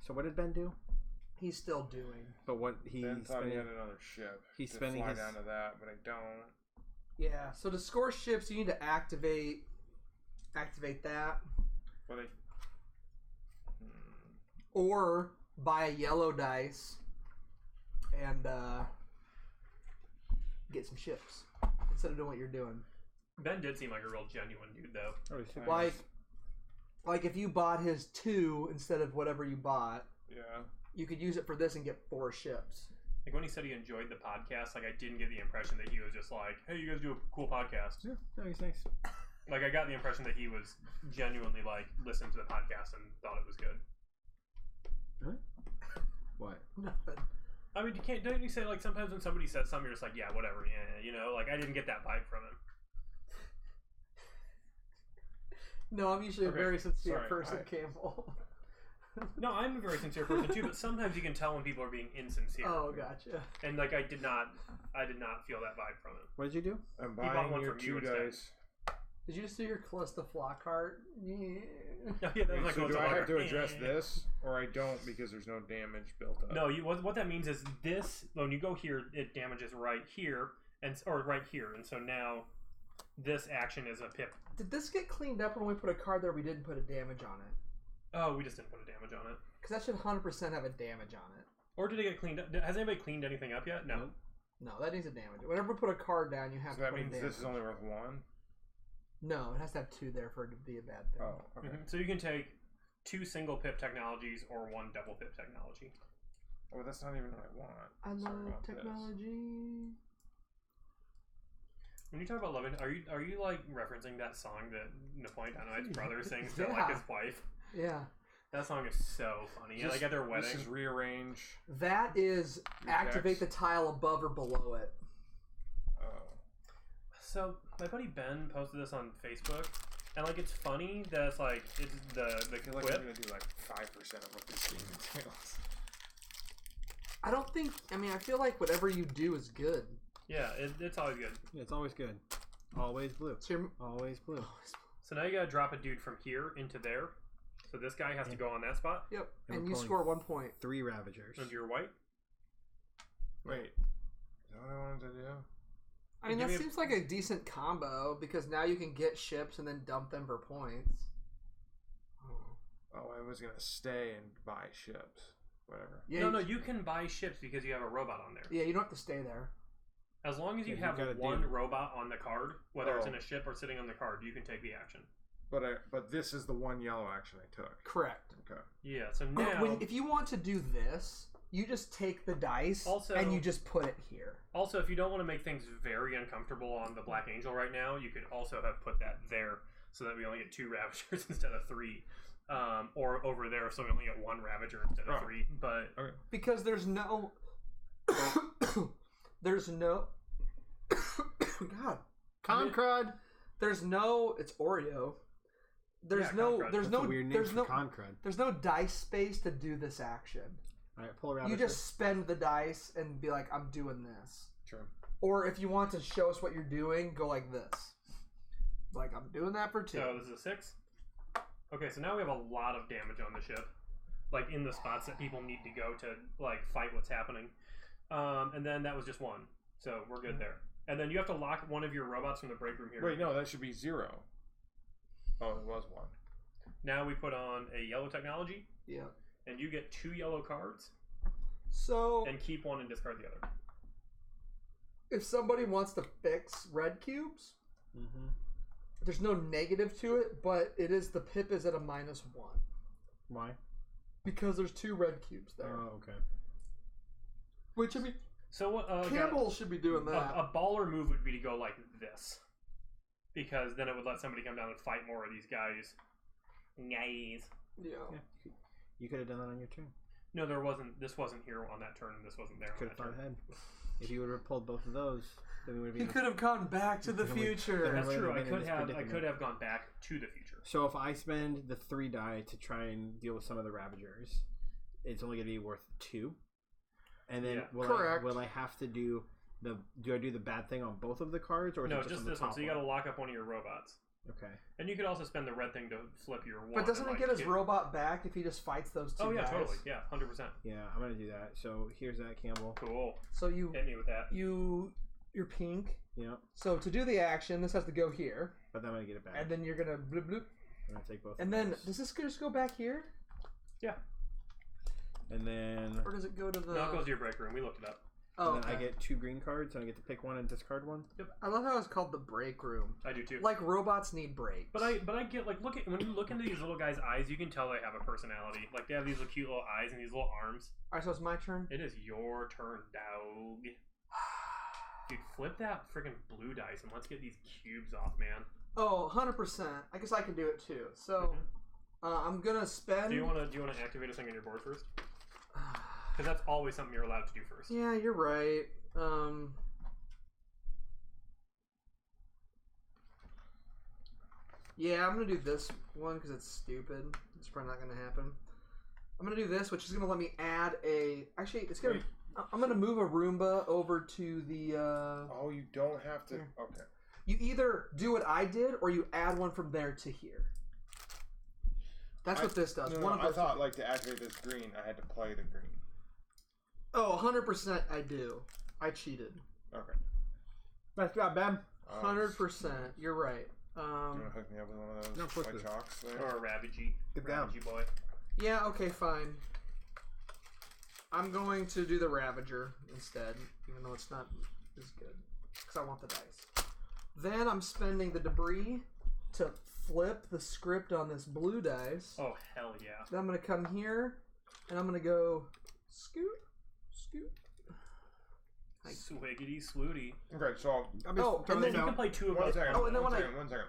So what did Ben do? He's still doing. But what Ben thought he had another ship. He's to spending fly his... down to that, but I don't. Yeah. So to score ships, you need to activate that, But or buy a yellow dice and get some ships instead of doing what you're doing. Ben did seem like a real genuine dude, though. Like if you bought his 2 instead of whatever you bought, you could use it for this and get 4 ships. When he said he enjoyed the podcast, I didn't get the impression that he was just "Hey, you guys do a cool podcast." Yeah, no, he's nice. I got the impression that he was genuinely listened to the podcast and thought it was good. Huh? What? Nothing. I mean, don't you say sometimes when somebody says something, you're just yeah, whatever, yeah, I didn't get that vibe from him. No, I'm usually a very sincere person, Campbell. No, I'm a very sincere person too, but sometimes you can tell when people are being insincere. Oh, gotcha. And I did not feel that vibe from him. What did you do? I'm buying one your 2 dice. Did you just do your Callista Flockhart? Yeah. So do I have to address this, or I don't because there's no damage built up? No, what that means is this. When you go here, it damages right here or right here, and so now this action is a pip. Did this get cleaned up when we put a card there? We didn't put a damage on it. Oh, we just didn't put a damage on it. Because that should 100% have a damage on it. Or did it get cleaned up? Has anybody cleaned anything up yet? No. No, that needs a damage. Whenever we put a card down, you have to put a damage. So that means this is only worth 1? No, it has to have 2 there for it to be a bad thing. Oh, okay. So you can take 2 single pip technologies or 1 double pip technology. Oh, that's not even what I want. I love technology. When you talk about loving, are you like referencing that song that Napoleon Dynamite's brother sings to like his wife? Yeah. That song is so funny. Like at their wedding. This is rearrange. That is activate the tile above or below it. So my buddy Ben posted this on Facebook, and like it's funny that it's like it's the I feel like I'm gonna do like 5% of what this game entails. I don't think. I mean, I feel like whatever you do is good. Yeah, it's always good. Yeah, it's always good. Always blue. Always blue. So now you gotta drop a dude from here into there. So this guy has to go on that spot. Yep. And you score 1 point. 3 Ravagers. And you're white. Wait. Is that what I wanted to do? I mean, that seems like a decent combo because now you can get ships and then dump them for points. Oh, I was gonna stay and buy ships. Whatever. Yeah, no, you can buy ships because you have a robot on there. Yeah, you don't have to stay there. As long as you have one robot on the card, whether it's in a ship or sitting on the card, you can take the action. But this is the one yellow action I took. Correct. Okay. Yeah, so now... if you want to do this, you just take the dice and you just put it here. Also, if you don't want to make things very uncomfortable on the Black Angel right now, you could also have put that there so that we only get 2 Ravagers instead of 3. Or over there so we only get 1 Ravager instead of 3. But because there's no... there's no... God. Concrud! There's no... It's Oreo. There's no dice space to do this action. Alright, pull a Ravager. You just spend the dice and be like, I'm doing this. Sure. Or if you want to show us what you're doing, go like this. Like, I'm doing that for 2. So this is a 6. Okay, so now we have a lot of damage on the ship. Like, in the spots that people need to go to, like, fight what's happening. And then that was just 1. So we're good there. And then you have to lock one of your robots from the break room here. Wait, no, that should be 0. Oh, it was 1. Now we put on a yellow technology. Yeah. And you get 2 yellow cards. So... And keep 1 and discard the other. If somebody wants to fix red cubes, there's no negative to it, but it is the pip is at a -1. Why? Because there's 2 red cubes there. Oh, okay. Which, I mean... So what? Campbell should be doing that. A baller move would be to go like this. Because then it would let somebody come down and fight more of these guys. Guys. Yeah. You could have done that on your turn. No, there wasn't. This wasn't here on that turn, and this wasn't there on that turn. Could have thought ahead. If you would have pulled both of those, then we would have been... He could have gone back to the future. That's true. I could have gone back to the future. So if I spend the 3 die to try and deal with some of the Ravagers, it's only going to be worth 2. And then will I have to do I do the bad thing on both of the cards, or is it just on the this top one? So you got to lock up one of your robots. Okay. And you could also spend the red thing to flip your one. But doesn't he get his robot back if he just fights those 2 guys? Oh yeah, guys? totally. Yeah, 100%. Yeah, I'm gonna do that. So here's that, Campbell. Cool. So you hit me with that. You're pink. Yeah. So to do the action, this has to go here. But then I'm gonna get it back. And then you're gonna bloop bloop. I'm gonna take both. And then does this just go back here? Yeah. And then... Or does it go to the... No, it goes to your break room. We looked it up. Oh, and then I get 2 green cards, and I get to pick one and discard one. Yep. I love how it's called the break room. I do too. Like robots need breaks. But I get like when you look into these little guys' eyes, you can tell they have a personality. Like they have these little cute little eyes and these little arms. All right, so it's my turn. It is your turn, dog. Dude, flip that freaking blue dice and let's get these cubes off, man. Oh, 100%. I guess I can do it too. So I'm gonna spend. Do you want to activate a thing on your board first? Because that's always something you're allowed to do first. Yeah, you're right. Yeah, I'm gonna do this one because it's stupid. It's probably not gonna happen. I'm gonna do this, which is gonna let me add a. Actually, it's gonna. I'm gonna move a Roomba over to the. Oh, you don't have to. Okay. You either do what I did, or you add one from there to here. That's what this does. No, I thought like to activate this green, I had to play the green. Oh, 100% I do. I cheated. Okay. Nice job, Ben. 100%. You're right. Do you want to hook me up with one of those white chalks there? Or a Ravagey boy. Yeah, okay, fine. I'm going to do the Ravager instead, even though it's not as good. Because I want the dice. Then I'm spending the debris to flip the script on this blue dice. Oh, hell yeah. Then I'm going to come here, and I'm going to go scoot, scoot, Swiggity swooty. Okay, so and then you can play 2 of those. One second.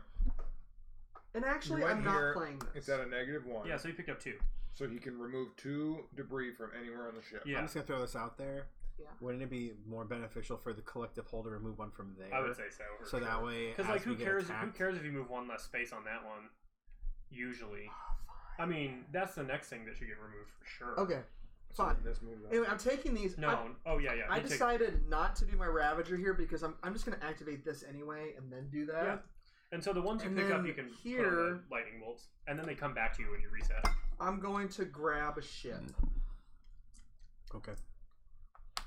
And actually, I'm not playing this. It's at a -1. Yeah, so you picked up 2. So he can remove 2 debris from anywhere on the ship. Yeah. I'm just gonna throw this out there. Yeah. Wouldn't it be more beneficial for the collective holder to remove one from there? I would say so. So that way, because like, who cares? Who cares if you move 1 less space on that one? Usually, I mean, that's the next thing that should get removed for sure. Okay, fine. Anyway, I'm taking these. No. Yeah. I decided not to do my Ravager here because I'm just gonna activate this anyway and then do that. Yeah. And so the ones you pick up, you can put on the lightning bolts, and then they come back to you when you reset. I'm going to grab a ship. Okay.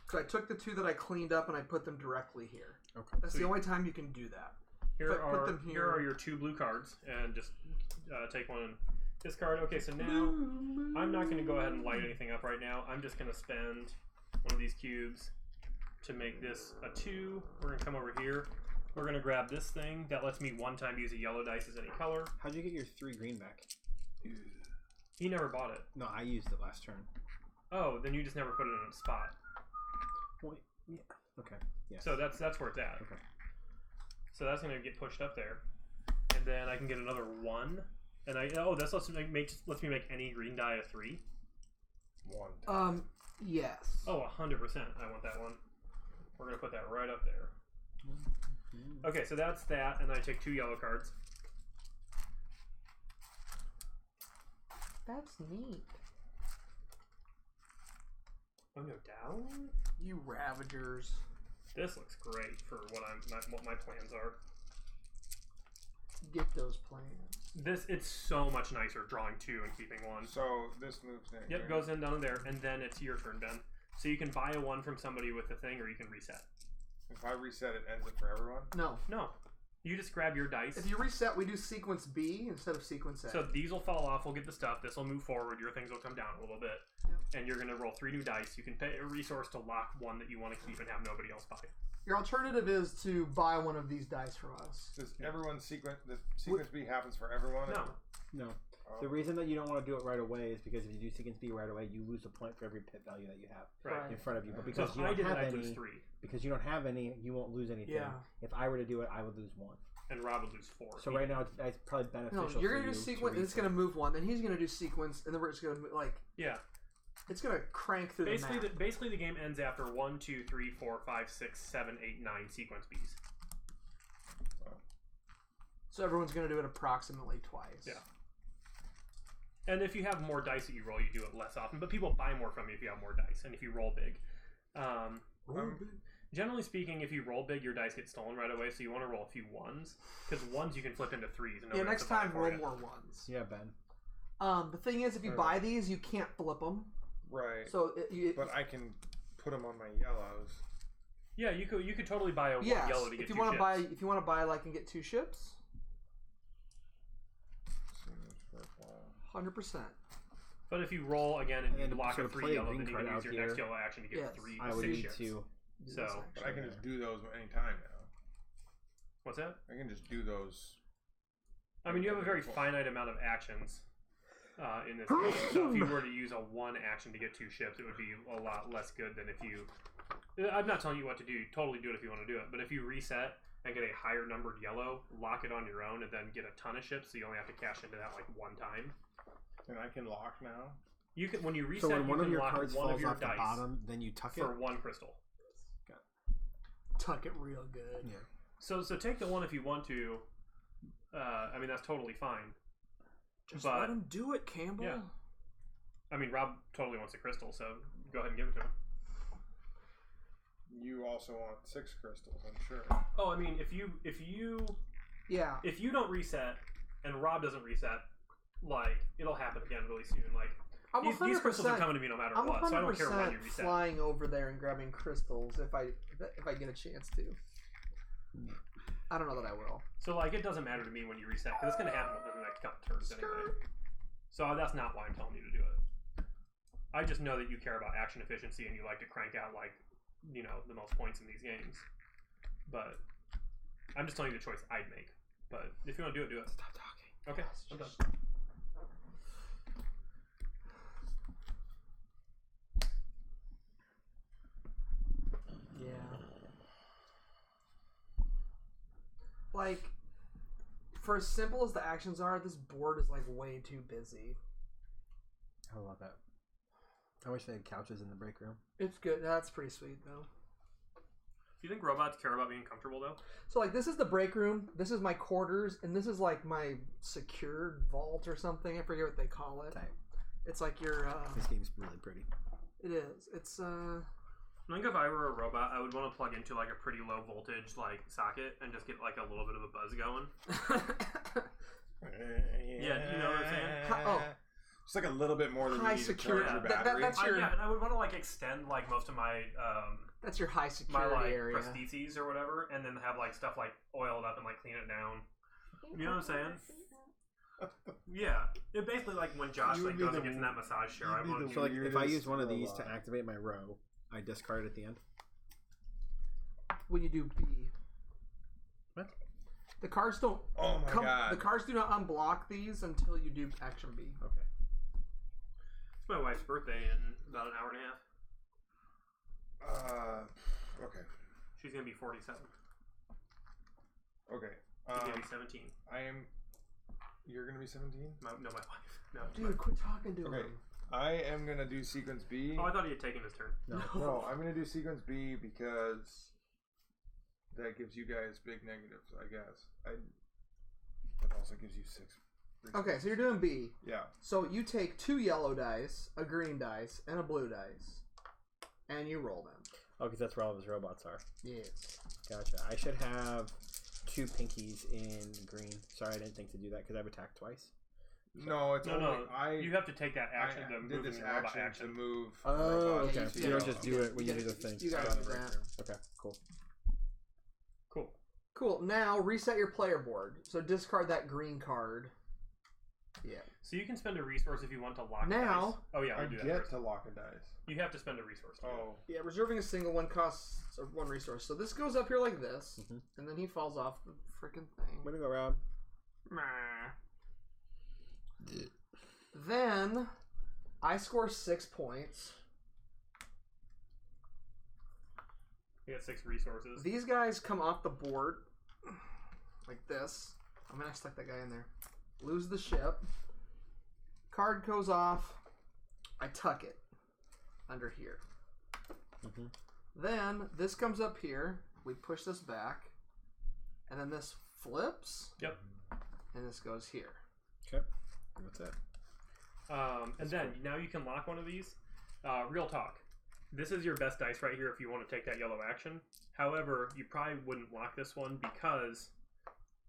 So I took the 2 that I cleaned up and I put them directly here. Okay. That's the only time you can do that. Here are your 2 blue cards, and just take one and discard. Okay, so now I'm not going to go ahead and light anything up right now. I'm just going to spend one of these cubes to make this a 2. We're going to come over here. We're going to grab this thing that lets me 1 time use a yellow dice as any color. How'd you get your 3 green back? He never bought it. No, I used it last turn. Oh, then you just never put it in a spot. Wait, yeah. Okay. Yeah. So that's where it's at. Okay. So that's going to get pushed up there, and then I can get another 1. And this lets me make any green die a 3. 1. Yes. Oh, 100%. I want that one. We're going to put that right up there. Okay, so that's that, and I take 2 yellow cards. That's neat. Oh no, down? You Ravagers. This looks great for what my plans are. Get those plans. It's so much nicer drawing 2 and keeping 1. So this moves down. Yep, goes in down there, and then it's your turn, Ben. So you can buy a 1 from somebody with the thing, or you can reset. If I reset, it ends it for everyone? No. You just grab your dice. If you reset, we do sequence B instead of sequence A. So these will fall off, we'll get the stuff, this will move forward, your things will come down a little bit. Yep. And you're going to roll 3 new dice. You can pay a resource to lock 1 that you want to keep and have nobody else buy. Your alternative is to buy 1 of these dice from us. Does everyone sequence B happens for everyone? No. The reason that you don't want to do it right away is because if you do sequence B right away, you lose a point for every pit value that you have in front of you. But because you don't have any, because you don't have any, you won't lose anything. Yeah. If I were to do it, I would lose 1. And Rob would lose 4. So right now, it's probably beneficial. No, you're gonna do sequence, and it's gonna move 1. Then he's gonna do sequence, and then we're just gonna it's gonna crank through the map. Basically, the game ends after 1, 2, 3, 4, 5, 6, 7, 8, 9 sequence Bs. So everyone's gonna do it approximately twice. Yeah. And if you have more dice that you roll, you do it less often. But people buy more from you if you have more dice, and if you roll big. Generally speaking, if you roll big, your dice get stolen right away, so you want to roll a few 1s. Because 1s you can flip into 3s. And next time roll more 1s. Yeah, Ben. The thing is, if you buy these, you can't flip them. Right. So, but I can put them on my yellows. Yeah, you could totally buy a yellow to get 2 ships. If you want to buy and get 2 ships. 100%. But if you roll again and you lock a 3 yellow, then you can use your next yellow action to get 3 I would need ships. So, but I can just do those anytime now. What's that? I can just do those. I mean, you have a very finite amount of actions in this game. So if you were to use a 1 action to get 2 ships, it would be a lot less good than if you... I'm not telling you what to do. Totally do it if you want to do it. But if you reset and get a higher numbered yellow, lock it on your own, and then get a ton of ships, so you only have to cash into that 1 time. And I can lock now? You can, when you reset, when one of your lock cards one falls of your off dice the bottom, then you tuck it? for 1 crystal. Tuck it real good. Yeah. So take the 1 if you want to. I mean, that's totally fine. Just let him do it, Campbell. Yeah. I mean, Rob totally wants a crystal, so go ahead and give it to him. You also want 6 crystals, I'm sure. Oh, I mean, if you don't reset and Rob doesn't reset, it'll happen again really soon. These crystals are coming to me no matter what, so I don't care when you reset. Flying over there and grabbing crystals if I get a chance to. I don't know that I will. So it doesn't matter to me when you reset because it's going to happen within the next couple turns anyway. So that's not why I'm telling you to do it. I just know that you care about action efficiency and you like to crank out the most points in these games. But I'm just telling you the choice I'd make. But if you want to do it, do it. Stop talking. Okay, I'm done. Yeah. for as simple as the actions are, this board is like way too busy. I love that. I wish they had couches in the break room. It's good. That's pretty sweet, though. Do you think robots care about being comfortable, though? So, like, this is the break room. This is my quarters, and this is like my secured vault or something. I forget what they call it. Type. It's like your. This game's really pretty. It is. It's. I think if I were a robot, I would want to plug into like a pretty low voltage like socket and just get like a little bit of a buzz going. Yeah, you know what I'm saying? Oh. It's like a little bit more than high you need security. to charge your battery. That's your. Yeah, and I would want to like extend like most of my that's your high security my like area. prostheses or whatever, and then have like stuff like oiled up and like clean it down. You know what I'm saying? Yeah, it basically like when Josh like goes and gets in that massage chair. I want to. So like if I use one of these to activate my row, I discard at the end. When you do B. What? The cards don't. Oh my god! The cards do not unblock these until you do action B. Okay. It's my wife's birthday in about an hour and a half. Okay. She's gonna be 47. Okay. She's gonna be 17. You're gonna be 17? No, my wife. No. Dude, quit talking to him. I am gonna do sequence B. Oh, I thought he had taken his turn. No, I'm gonna do sequence B because that gives you guys big negatives, I guess. That also gives you 6. Okay, so you're doing B. Yeah. So you take 2 yellow dice, a green dice, and a blue dice, and you roll them. Oh, because that's where all of his robots are. Yes. Gotcha. I should have 2 pinkies in green. Sorry, I didn't think to do that because I've attacked twice. No, it's only you have to take that action to move this robot action to move. Oh, okay. Yeah, So you don't just do it when you do the thing. You gotta do that. Okay, cool. Cool. Now reset your player board. So discard that green card. Yeah. So you can spend a resource if you want to lock Now, a dice. Oh yeah, I we'll do that get first. to lock a dice. You have to spend a resource. Oh. Yeah, reserving a single one costs 1 resource. So this goes up here like this, and then he falls off the freaking thing. Way to go, Rob. Then I score 6 points. You got 6 resources. These guys come off the board like this. I'm gonna stick that guy in there. Lose the ship. Card goes off. I tuck it under here. Then this comes up here. We push this back, and then this flips. Yep. And this goes here. Okay. That's it. And then now you can lock one of these. Real talk. This is your best dice right here if you want to take that yellow action. However, you probably wouldn't lock this one because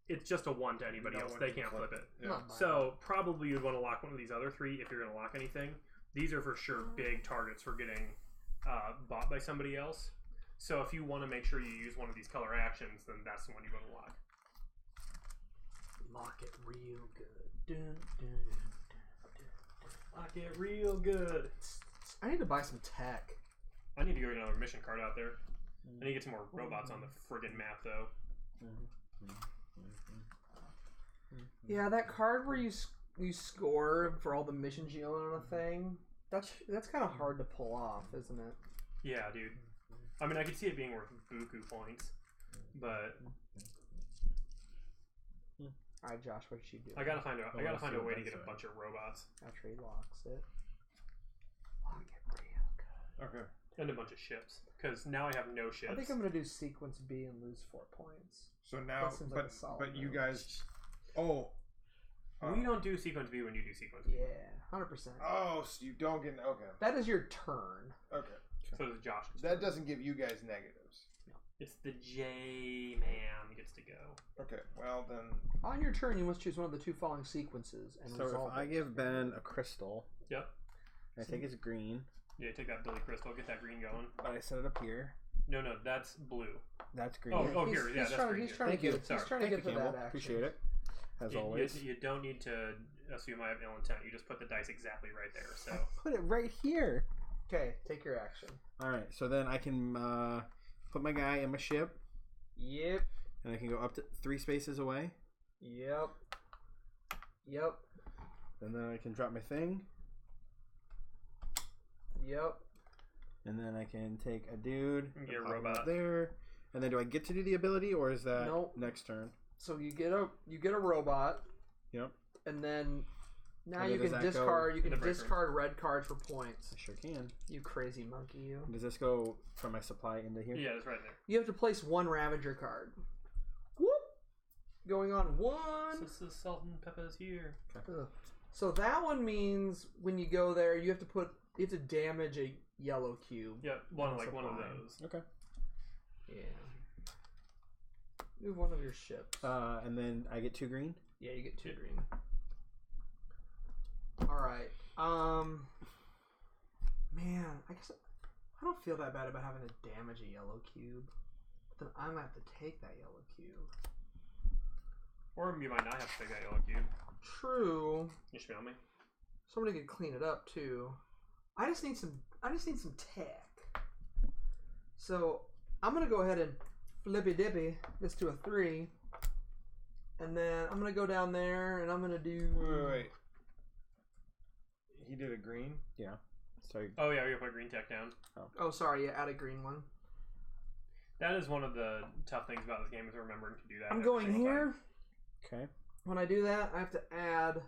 it's just a 1 to anybody else. They can't flip it. Yeah. So probably you'd want to lock one of these other 3 if you're going to lock anything. These are for sure big targets for getting bought by somebody else. So if you want to make sure you use one of these color actions, then that's the one you want to lock. Lock it real good. Dun, dun, dun. Lock it real good. I need to buy some tech. I need to go get another mission card out there. I need to get some more robots on the friggin' map, though. Yeah, that card where you score for all the missions you own on a thing, that's kind of hard to pull off, isn't it? Yeah, dude. I mean, I could see it being worth buku points, but all right, Josh, what did you do? I gotta find a way to get a bunch of robots. After he locks it. Lock it real good. Okay. And a bunch of ships, because now I have no ships. I think I'm gonna do sequence B and lose 4 points. So now, That seems like a solid but you move. guys, we don't do sequence B when you do sequence B. Yeah, 100%. Oh, so you don't get That is your turn. Okay. So does Josh. That doesn't give you guys negatives. It's the J-Man gets to go. Okay, well then. On your turn, you must choose one of the 2 following sequences and So resolve if I it. give Ben a crystal, Yep. I think it's green. Yeah, take that Billy Crystal, get that green going. But I set it up here. No, that's blue. That's green. Oh, here, yeah, that's green. He's trying Thank to you. get, he's trying Thank to you, get to Campbell. that action. Appreciate it. As You always. you don't need to assume I have ill intent. You just put the dice exactly right there. So Put it right here. Okay, take your action. Alright, so then I can put my guy in my ship. Yep. And I can go up to 3 spaces away. Yep. And then I can drop my thing. Yep. And then I can take a dude. Get a and pop him robot. up there. And then do I get to do the ability or is that Nope. next turn? So you get a robot. Yep. And then now you can discard. You can discard red cards for points. I sure can. You crazy monkey, you. Does this go from my supply into here? Yeah, it's right there. You have to place one Ravager card. Whoop. Going on one. This is salt and peppers here. Okay. So that one means when you go there, you have to damage a yellow cube. Yeah, one of those. Okay. Yeah. Move one of your ships. And then I get 2 green? Yeah, you get 2 green. Alright. Man, I guess I don't feel that bad about having to damage a yellow cube. But then I'm gonna have to take that yellow cube. Or you might not have to take that yellow cube. True. You should be on me. Somebody could clean it up too. I just need some tech. So I'm gonna go ahead and flippy dippy this to a 3. And then I'm gonna go down there and I'm gonna do. Wait. He did a green. Yeah. Sorry. Oh yeah, you put green tech down. Oh, sorry. Yeah, add a green one. That is one of the tough things about this game is remembering to do that. I'm going here. Okay. When I do that, I have to add.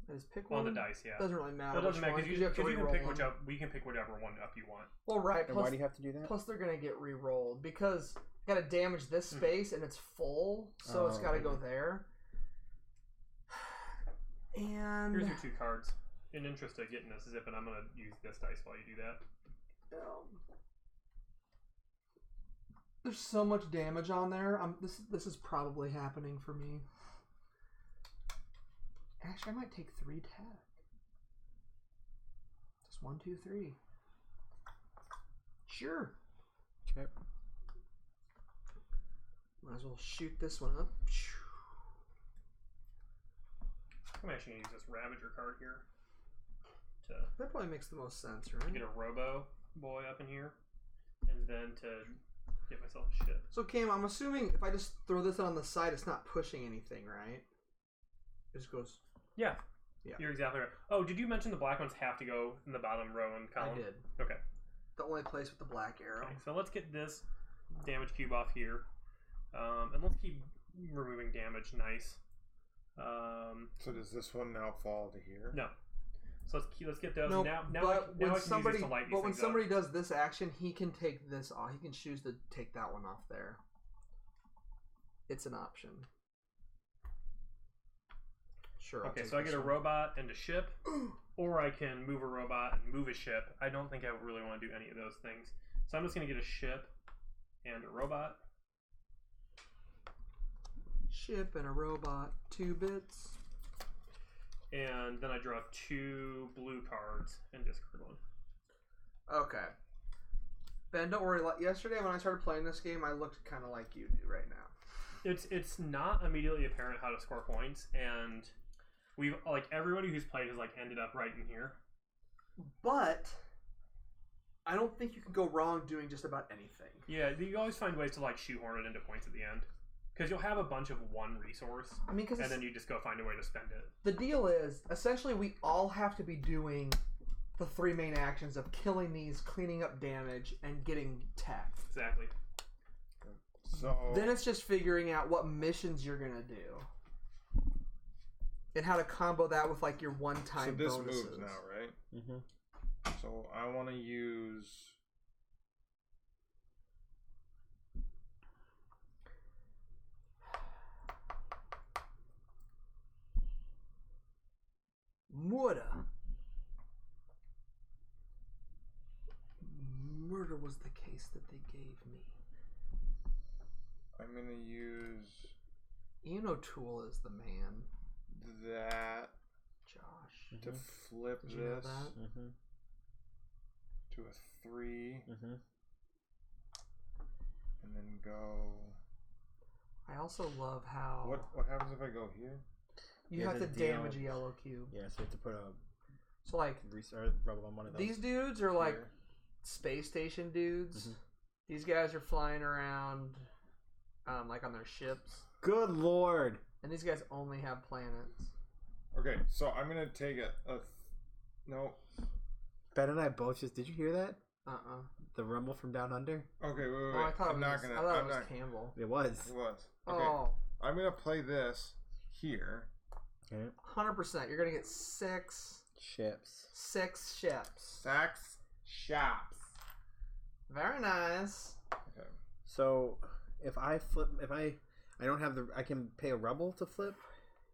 I just pick one on the dice. Yeah. Doesn't really matter. Well, it doesn't matter because you can pick one. We can pick whatever one up you want. Well, right. And why do you have to do that? Plus, they're gonna get re-rolled because I gotta damage this space and it's full, so it's gotta go there. And here's your 2 cards. In interest of getting this zip, and I'm gonna use this dice while you do that. There's so much damage on there. This is probably happening for me. Actually, I might take 3 tech. Just 1, 2, 3. Sure. Okay. Might as well shoot this one up. I'm actually gonna use this Ravager card here. That probably makes the most sense, right? Get a Robo boy up in here, and then to get myself a ship. So Cam, I'm assuming if I just throw this on the side, it's not pushing anything, right? It just goes. Yeah. You're exactly right. Oh, did you mention the black ones have to go in the bottom row and column? I did. Okay. The only place with the black arrow. Okay, so let's get this damage cube off here, and let's keep removing damage. Nice. So does this one now fall to here? No. So let's get those. No, now when somebody somebody does this action, he can take this off. He can choose to take that one off there. It's an option. Sure. Okay, so I get a robot and a ship, or I can move a robot and move a ship. I don't think I really want to do any of those things. So I'm just going to get a ship and a robot. Ship and a robot, 2 bits. And then I draw 2 blue cards and discard one. Okay. Ben, don't worry. Yesterday when I started playing this game, I looked kind of like you do right now. It's not immediately apparent how to score points, and we've everybody who's played has ended up right in here. But I don't think you can go wrong doing just about anything. Yeah, you always find ways to shoehorn it into points at the end. Because you'll have a bunch of one resource, and then you just go find a way to spend it. The deal is, essentially, we all have to be doing the 3 main actions of killing these, cleaning up damage, and getting tech. Exactly. So then it's just figuring out what missions you're gonna do, and how to combo that with your one-time bonuses. So this moves now, right? Mm-hmm. So I want to use. Murder was the case that they gave me. I'm gonna use. Ian O'Toole is the man. That. Josh. To flip Did you know this that? to a 3. Mm-hmm. And then go. I also love how. What happens if I go here? You have to damage a yellow cube. Yeah, so you have to put a. So restart rubble on one of those. These dudes are Here. space station dudes. Mm-hmm. These guys are flying around, on their ships. Good lord! And these guys only have planets. Okay, so I'm gonna take no. Ben and I both just. Did you hear that? The Rumble from Down Under? Okay, wait. Oh, I thought it was Campbell. It was. Okay. Oh. I'm going to play this here. Okay. 100%. You're going to get 6 ships. 6 ships. 6 shops. Very nice. Okay. So, if I don't have I can pay a Rebel to flip?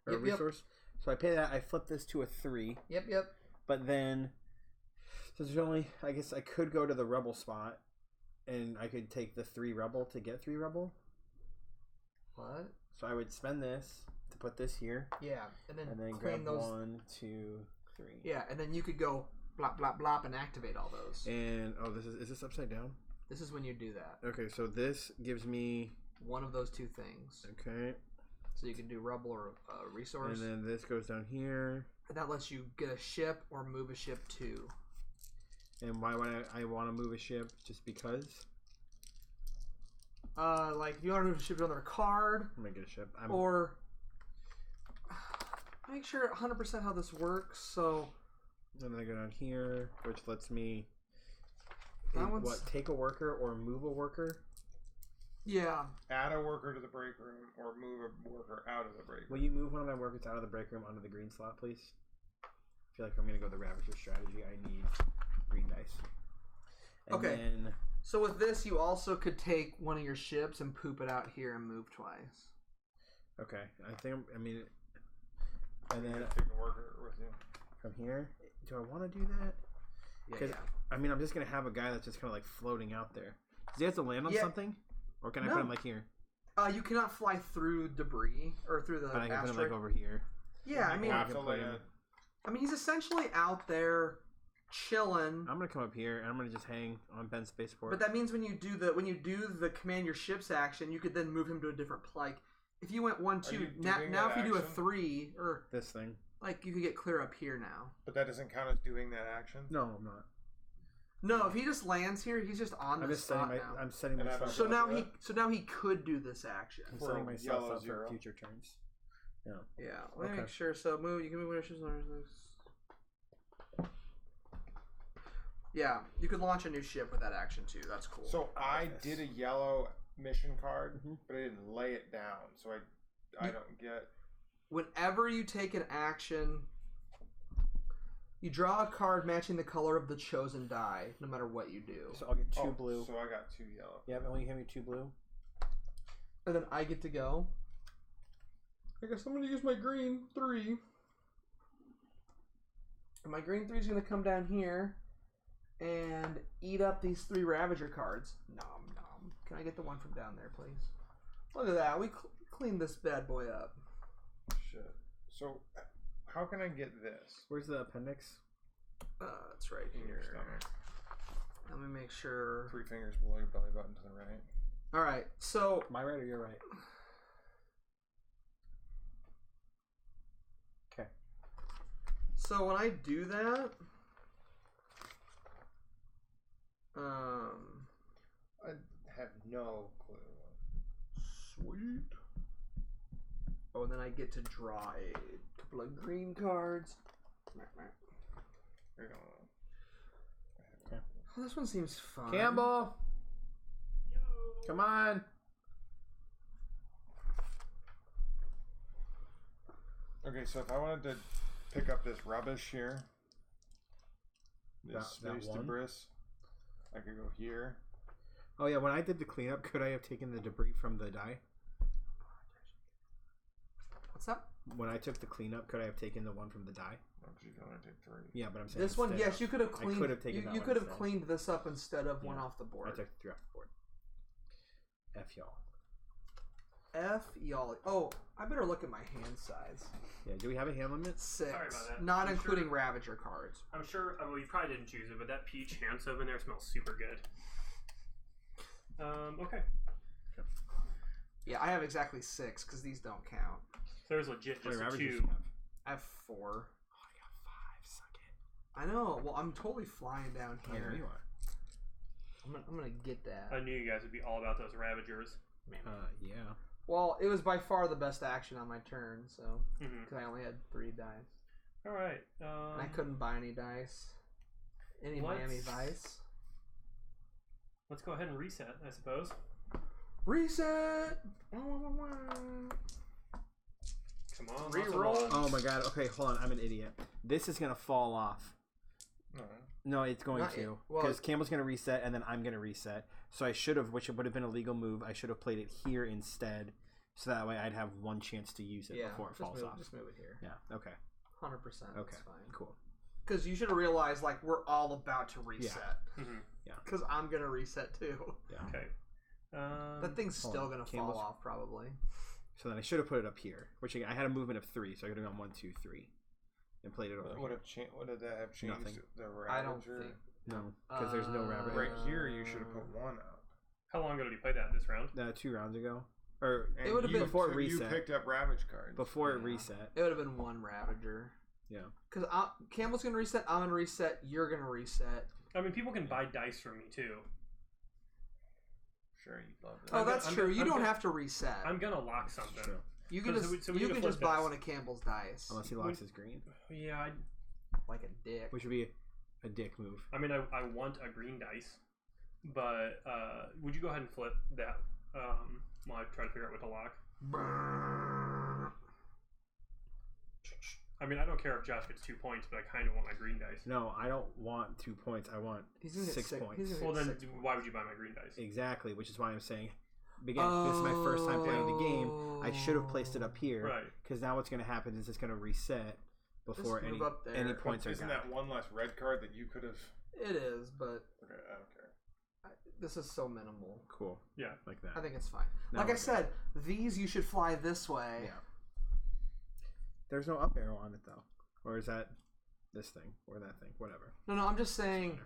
Or a resource? Yep. So I pay that, I flip this to a 3. Yep. But then, so there's only, I guess I could go to the Rebel spot, and I could take the 3 Rebel to get 3 Rebel. What? So I would spend this to put this here. Yeah, and then grab those 1, 2, 3. Yeah, and then you could go blop blop blop and activate all those. And is this upside down? This is when you do that. Okay, so this gives me one of those 2 things. Okay. So you can do Rebel or resource. And then this goes down here. And that lets you get a ship or move a ship too. And why would I want to move a ship? Just because? Like if you want to move a ship to another card. I'm gonna get a ship. Or make sure 100% how this works. So then I go down here, which lets me take a worker or move a worker. Yeah. Add a worker to the break room or move a worker out of the break room. Will you move one of my workers out of the break room onto the green slot, please? I feel like I'm going to go the Ravager strategy. I need green dice. And okay. Then, so with this, you also could take one of your ships and poop it out here and move twice. Okay. And then take a worker with you. From here? Do I want to do that? Because, I mean, I'm just going to have a guy that's just kind of like floating out there. Does he have to land on something? Or can I put him like here? You cannot fly through debris or through the asteroid. I can put him like over here. Yeah, I mean, he's essentially out there chilling. I'm gonna come up here and I'm gonna just hang on Ben's spaceport. But that means when you do the command your ships action, you could then move him to a different like if you went 1, 2 now if you do a 3 or this thing, like you could get clear up here now. But that doesn't count as doing that action. No, I'm not. No, if he just lands here, he's just on this spot now. I'm setting myself up. So now he could do this action. I'm setting myself up for future turns. Yeah. Yeah. Let me make sure. So you can move wishes. Yeah, you could launch a new ship with that action too. That's cool. So I did a yellow mission card, but I didn't lay it down, so I don't get. Whenever you take an action, you draw a card matching the color of the chosen die, no matter what you do. So I'll get 2 blue. So I got 2 yellow. Yeah, but when you hand me 2 blue, and then I get to go. I guess I'm going to use my green 3. And my green 3 is going to come down here and eat up these 3 Ravager cards. Nom nom. Can I get the one from down there, please? Look at that. We cleaned this bad boy up. Shit. So, how can I get this? Where's the appendix? It's right in here. Your stomach. Let me make sure. 3 fingers below your belly button to the right. All right. So, my right or your right? Okay. So when I do that, I have no clue. Sweet. Oh, and then I get to draw a couple of green cards. Okay. Oh, this one seems fun. Campbell! Come on! Okay, so if I wanted to pick up this rubbish here, this space debris, I could go here. Oh yeah, when I did the cleanup, could I have taken the debris from the die? What's up? When I took the cleanup, could I have taken the one from the die? Oh, you can only take 3. Yeah, but I'm saying this one. Yes, you could have cleaned. I could have taken. You could have cleaned this up instead of one off the board. I took 3 off the board. F y'all. F y'all. Oh, I better look at my hand size. Yeah, do we have a hand limit? 6. Sorry about that. Not including Ravager cards. I'm sure. Well, you probably didn't choose it, but that peach hand soap in there smells super good. Okay. Yeah, I have exactly 6 because these don't count. So there's legit just a 2. I have 4. Oh, I got 5. Suck it. I know. Well, I'm totally flying down here. I know you are. I'm gonna get that. I knew you guys would be all about those Ravagers. Yeah. Well, it was by far the best action on my turn, so because I only had 3 dice. All right. And I couldn't buy any dice. Any Miami Vice. Let's go ahead and reset, I suppose. Reset! Come on. Reroll. Oh my god. Okay, hold on. I'm an idiot. This is going to fall off. No, it's going to. Because Campbell's going to reset, and then I'm going to reset. So I should have, which would have been a legal move, I should have played it here instead. So that way I'd have one chance to use it before it falls off. Just move it here. Yeah, okay. 100%. Okay, That's fine. Cool. Because you should have realized, like, we're all about to reset. Yeah. Because I'm going to reset too. Yeah. Okay. That thing's still going to fall off, probably. So then I should have put it up here. Which I had a movement of 3, so I could have gone 1, 2, 3. And played it over What did that have changed? Nothing. The Ravager? I don't think. No, because there's no Ravager. Right here, you should have put 1 up. How long ago did you play that this round? 2 rounds ago. Or and it would have been before it reset. You picked up Ravage cards. Before it reset. It would have been 1 Ravager. Yeah. Because Campbell's going to reset, I'm going to reset, you're going to reset. I mean, people can buy dice from me, too. Sure, you'd love that. Oh, that's true. You don't have to reset. I'm going to lock something. You can just buy one of Campbell's dice. Unless he locks his green. Yeah, like a dick. Which would be a dick move. I mean, I want a green dice, but would you go ahead and flip that while I try to figure out what to lock? I mean, I don't care if Josh gets 2 points, but I kind of want my green dice. No, I don't want 2 points. I want 6 points. Well, then why would you buy my green dice? Exactly, which is why I'm saying, again, this is my first time playing the game. I should have placed it up here. Right. Because now what's going to happen is it's going to reset before any points are Isn't that one less red card that you could have... It is, but... Okay, I don't care. This is so minimal. Cool. Yeah. Like that. I think it's fine. Like I said, these you should fly this way. Yeah. There's no up arrow on it, though. Or is that this thing? Or that thing? Whatever. No, I'm just saying...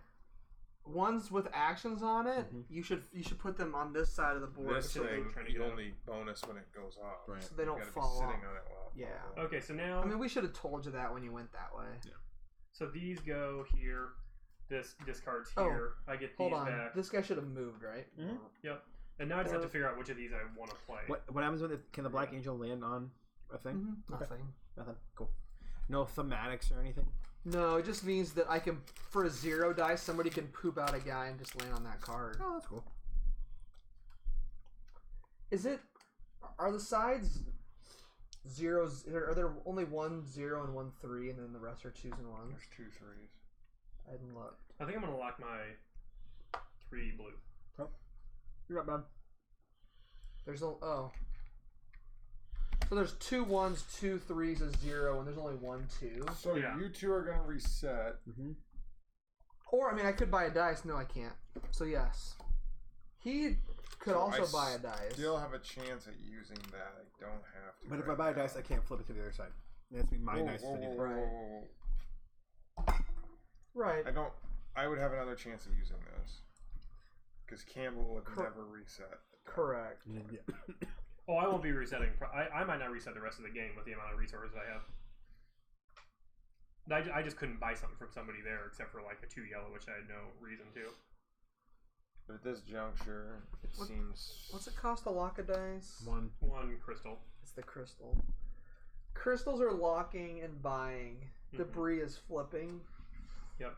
Ones with actions on it, you should put them on this side of the board. This thing, you only bonus when it goes off. Right. So they don't fall off. Sitting on it while yeah. Okay, so now... I mean, we should have told you that when you went that way. Yeah. So these go here. This card's here. I get these hold on. back. This guy should have moved, right? Mm-hmm. Yep. And now I just have to figure out which of these I want to play. What happens with it? Can the Black Angel land on a thing? Mm-hmm. Okay. Nothing. Nothing. Cool. No thematics or anything? No, it just means that I can, for a 0 dice, somebody can poop out a guy and just land on that card. Oh, that's cool. Are the sides zeros? Are there only 1 0 and 1 3, and then the rest are 2s and 1s? There's 2 3s. I hadn't looked. I think I'm going to lock my 3 blue. Oh. You're not bad. There's So there's 2 1s, 2 3s, a 0, and there's only 1 2. So you 2 are going to reset. Mm-hmm. Or, I mean, I could buy a dice. No, I can't. So, yes. He could also buy a dice. Still have a chance at using that. I don't have to. But if I buy a dice, I can't flip it to the other side. It has to be my dice to do that. Right. I would have another chance of using this. Because Campbell would never reset. Correct. Yeah. Oh, I won't be resetting. I might not reset the rest of the game with the amount of resources I have. I just couldn't buy something from somebody there except for like a 2 yellow, which I had no reason to. But at this juncture, it seems... What's it cost to lock a dice? 1 crystal. It's the crystal. Crystals are locking and buying. Mm-hmm. Debris is flipping. Yep.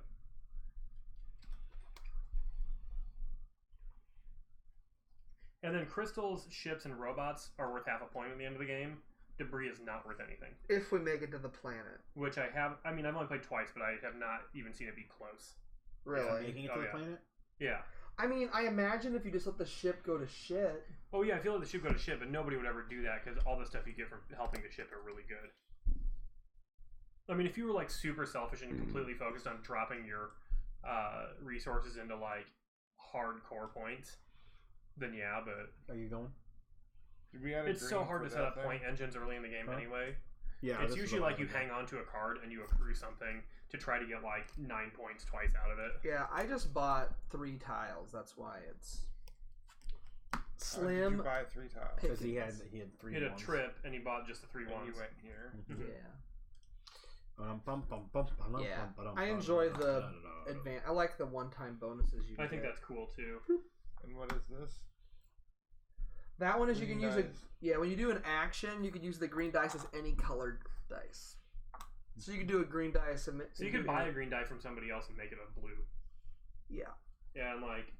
And then crystals, ships, and robots are worth half a point at the end of the game. Debris is not worth anything. If we make it to the planet. Which I have... I mean, I've only played twice, but I have not even seen it be close. Really? Making it to the planet? Yeah. I mean, I imagine if you just let the ship go to shit. Oh, yeah, I feel like the ship go to shit, but nobody would ever do that because all the stuff you get from helping the ship are really good. I mean, if you were, like, super selfish and completely focused on dropping your resources into, like, hardcore points... Then yeah, but are you going? It's so hard to set up point engines early in the game anyway. Yeah, it's usually like you hang on to a card and you accrue something to try to get like 9 points twice out of it. Yeah, I just bought 3 tiles. That's why it's slim. Did you buy 3 tiles? Because he had 3. He had a trip and he bought just the 3 ones. And you went here. Mm-hmm. Yeah. I enjoy the advance. I like the one-time bonuses you get. I think that's cool too. And what is this? That one is you can use when you do an action, you can use the green dice as any colored dice. So you can do a green dice. So you can buy a green die from somebody else and make it a blue. Yeah. Yeah, and like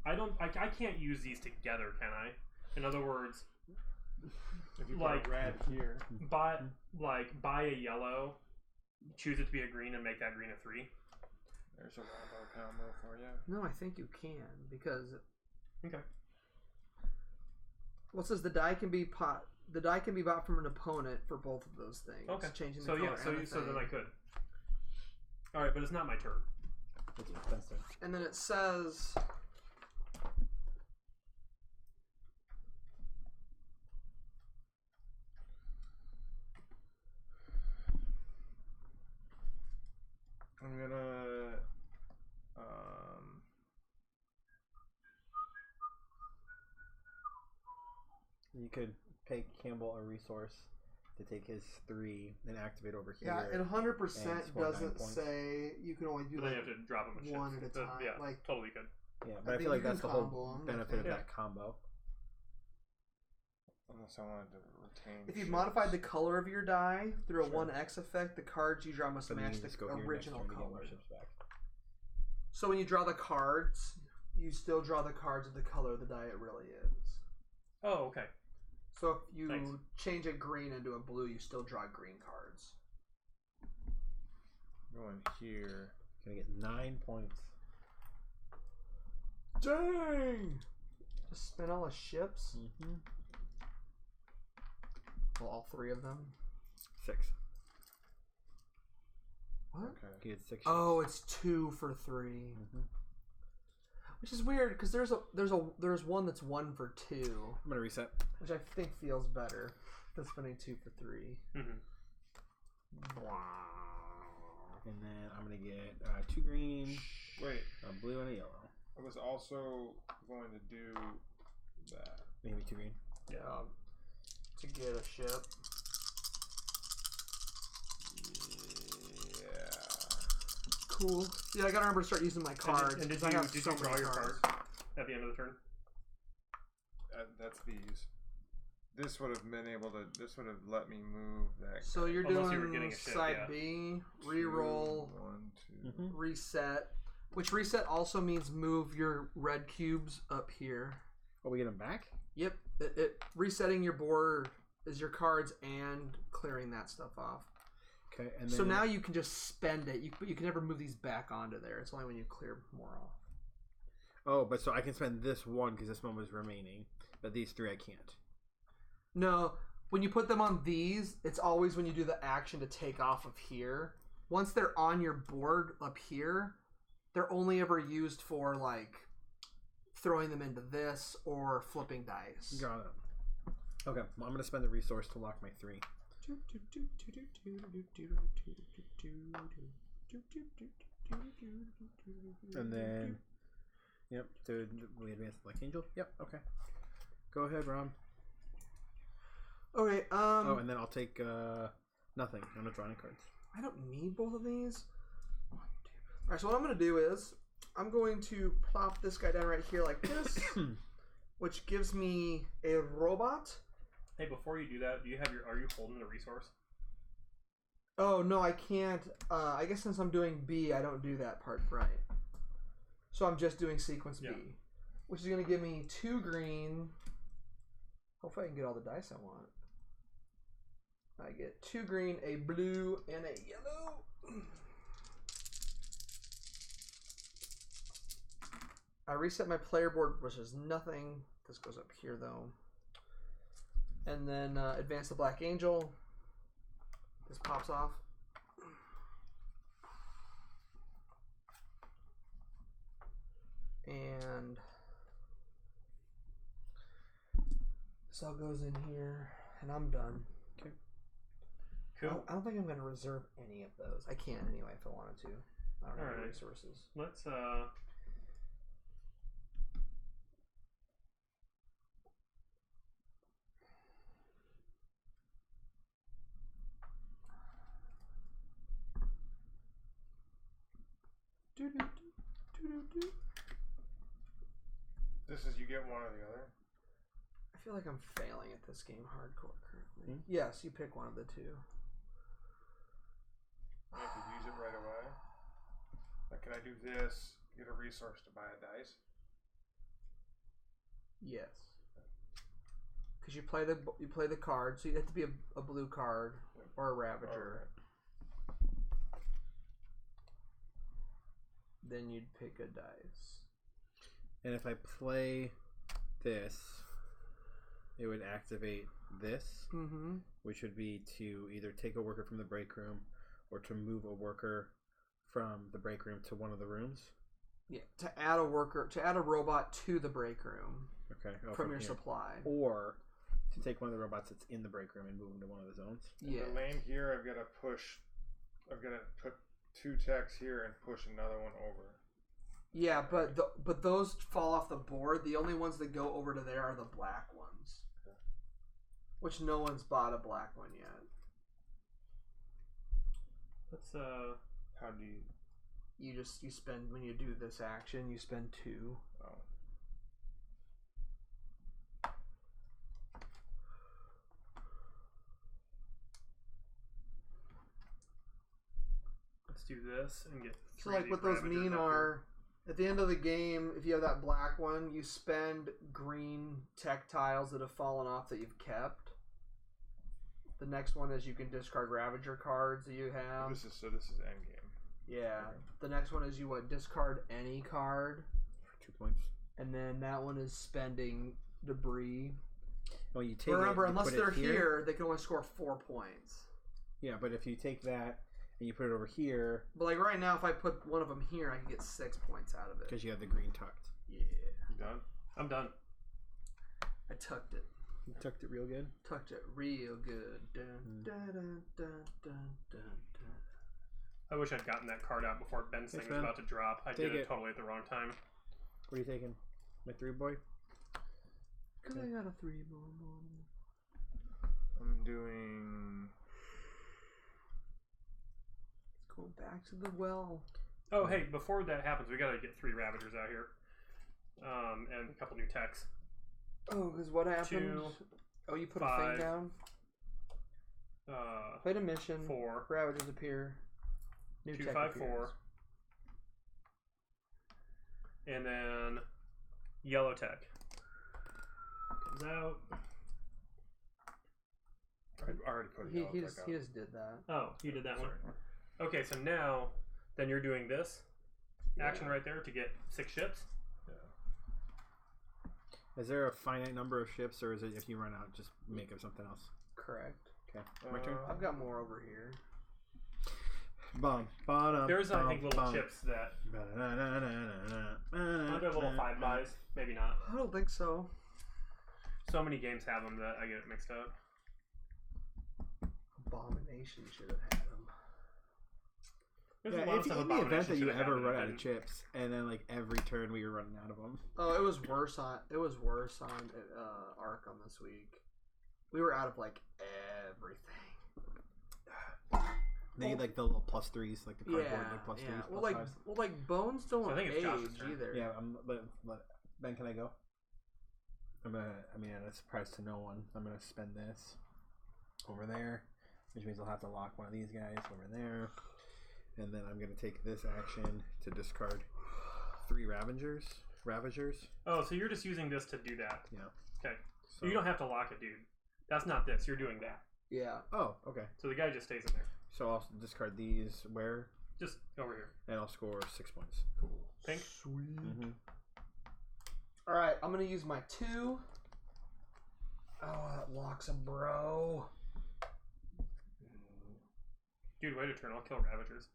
I can't use these together, can I? In other words, if you like put a red here, buy a yellow, choose it to be a green, and make that green a 3. There's a rainbow combo for you. No, I think you can because. Okay. Well, it says the die can be bought from an opponent for both of those things. Okay. Changing the so color so then I could. All right, but it's not my turn. It's expensive. And then it says. I'm gonna You could pay Campbell a resource to take his 3 and activate over here. Yeah, it 100% doesn't points. say you can only do But then you have to drop them one at a time. Yeah, like totally good. Yeah, but I feel like that's the whole benefit of Yeah. that combo. unless I wanted to retain. If you ships. modified the color of your die through a Sure. 1x effect, the cards you draw must But then match you just go the here next original turn to get more color. ships back. So when you draw the cards, you still draw the cards of the color of the die it really is. Oh, okay. So if you Thanks. change a green into a blue, you still draw green cards. Going here. Gonna get 9 points. Dang! Just spin all the ships. Mm-hmm. Well, all 3 of them. 6. What? Okay. You get 6 Oh, it's 2 for 3. Mm-hmm. Which is weird because there's one that's 1 for 2, I'm gonna reset. which I think feels better than spending 2 for 3. Mm-hmm. And then I'm gonna get 2 green, Wait, a blue, and a yellow. I was also going to do that. Maybe 2 green. Yeah. To get a ship. Yeah. Cool. Yeah, I gotta remember to start using my cards. And did I have you so draw many your cards at the end of the turn? That's these. This would have been able to. This would have let me move that. So you're Unless you were doing getting a ship, side yeah. B, reroll, 1, 2. Mm-hmm. reset. Which reset also means move your red cubes up here. Oh, we get them back? Yep. Resetting your board is your cards and clearing that stuff off. Okay, and then So now you can just spend it. But you can never move these back onto there. It's only when you clear more off. Oh, but so I can spend this one because this one was remaining, but these 3 I can't. No, when you put them on these, it's always when you do the action to take off of here. Once they're on your board up here, they're only ever used for like throwing them into this or flipping dice. Got it. Okay, well, I'm gonna spend the resource to lock my 3. And then, yep, did we advance the Black Angel? Yep, okay. Go ahead, Ron. Okay, Oh, and then I'll take nothing. I'm not drawing any cards. I don't need both of these. Alright, so what I'm going to do is I'm going to plop this guy down right here like this, which gives me a robot. Hey, before you do that, are you holding the resource? Oh, no, I can't. I guess since I'm doing B, I don't do that part right. So I'm just doing sequence B, which is going to give me 2 green. Hopefully I can get all the dice I want. I get 2 green, a blue, and a yellow. I reset my player board, which is nothing. This goes up here, though. And then advance the Black Angel. This pops off. And this all goes in here, and I'm done. Okay. Cool. I don't think I'm going to reserve any of those. I can anyway if I wanted to. I don't have any resources. Let's This is you get one or the other. I feel like I'm failing at this game hardcore currently. Hmm? Yes, you pick one of the 2. You have to use it right away. Like, can I do this? Get a resource to buy a dice. Yes. Because you play the card, so you have to be a blue card or a Ravager. Right. Then you'd pick a dice. And if I play this, it would activate this, which would be to either take a worker from the break room or to move a worker from the break room to one of the rooms. Yeah, to add a robot to the break room. Okay. From your supply. Or to take one of the robots that's in the break room and move them to one of the zones. Yeah. In the lane here, I've got to put 2 techs here and push another one over. Yeah, but those fall off the board. The only ones that go over to there are the black ones. Okay. Which no one's bought a black one yet. Let's how do you spend when you do this action, you spend 2. Oh. Let's do this and get. So like what those mean are, at the end of the game, if you have that black one, you spend green tech tiles that have fallen off that you've kept. The next one is you can discard Ravager cards that you have. This is endgame. Yeah. Okay. The next one is you discard any card for 2 points, and then that one is spending debris. Well, you take. Remember, unless they're here, they can only score 4 points. Yeah, but if you take that and you put it over here, but like right now, if I put one of them here, I can get 6 points out of it because you have the green tucked. Yeah. You done? I'm done. I tucked it. You tucked it real good. Tucked it real good. Dun, dun, dun, dun, dun, dun, dun. I wish I'd gotten that card out before Ben's thing was about to drop. I did it totally at the wrong time. What are you taking? My 3-boy? Because I got a 3-boy. I'm doing. Let's go back to the well. Oh, hey, before that happens, we gotta get 3 Ravagers out here. And a couple new techs. Oh, because what happened? 2. Oh, you put 5, a thing down? Played a mission. 4. Ravagers appear. New 2, tech 5, appears. 4. And then yellow tech comes out. I already put it. He just did that. Oh, you did that one. Okay, so now then you're doing this action right there to get 6 ships. Is there a finite number of ships, or is it if you run out, just make up something else? Correct. Okay, my turn. I've got more over here. There's, I think, little chips that. Aren't there little 5 buys? Maybe not. I don't think so. So many games have them that I get it mixed up. Abomination should have had them. Yeah, in the event that you ever run out of chips, and then like every turn we were running out of them. Oh, it was worse on Arkham this week. We were out of like everything. They like the little +3s, like the cardboard like +3s. Like Bones don't age either. Yeah, but Ben, can I go? I'm a surprise to no one. I'm gonna spend this over there, which means I'll have to lock one of these guys over there. And then I'm going to take this action to discard 3 Ravagers. Oh, so you're just using this to do that? Yeah. Okay. So you don't have to lock it, dude. That's not this. You're doing that. Yeah. Oh, okay. So the guy just stays in there. So I'll discard these where? Just over here. And I'll score 6 points. Cool. Pink? Sweet. Mm-hmm. All right, I'm going to use my 2. Oh, that locks a bro. Dude, wait a turn. I'll kill Ravagers.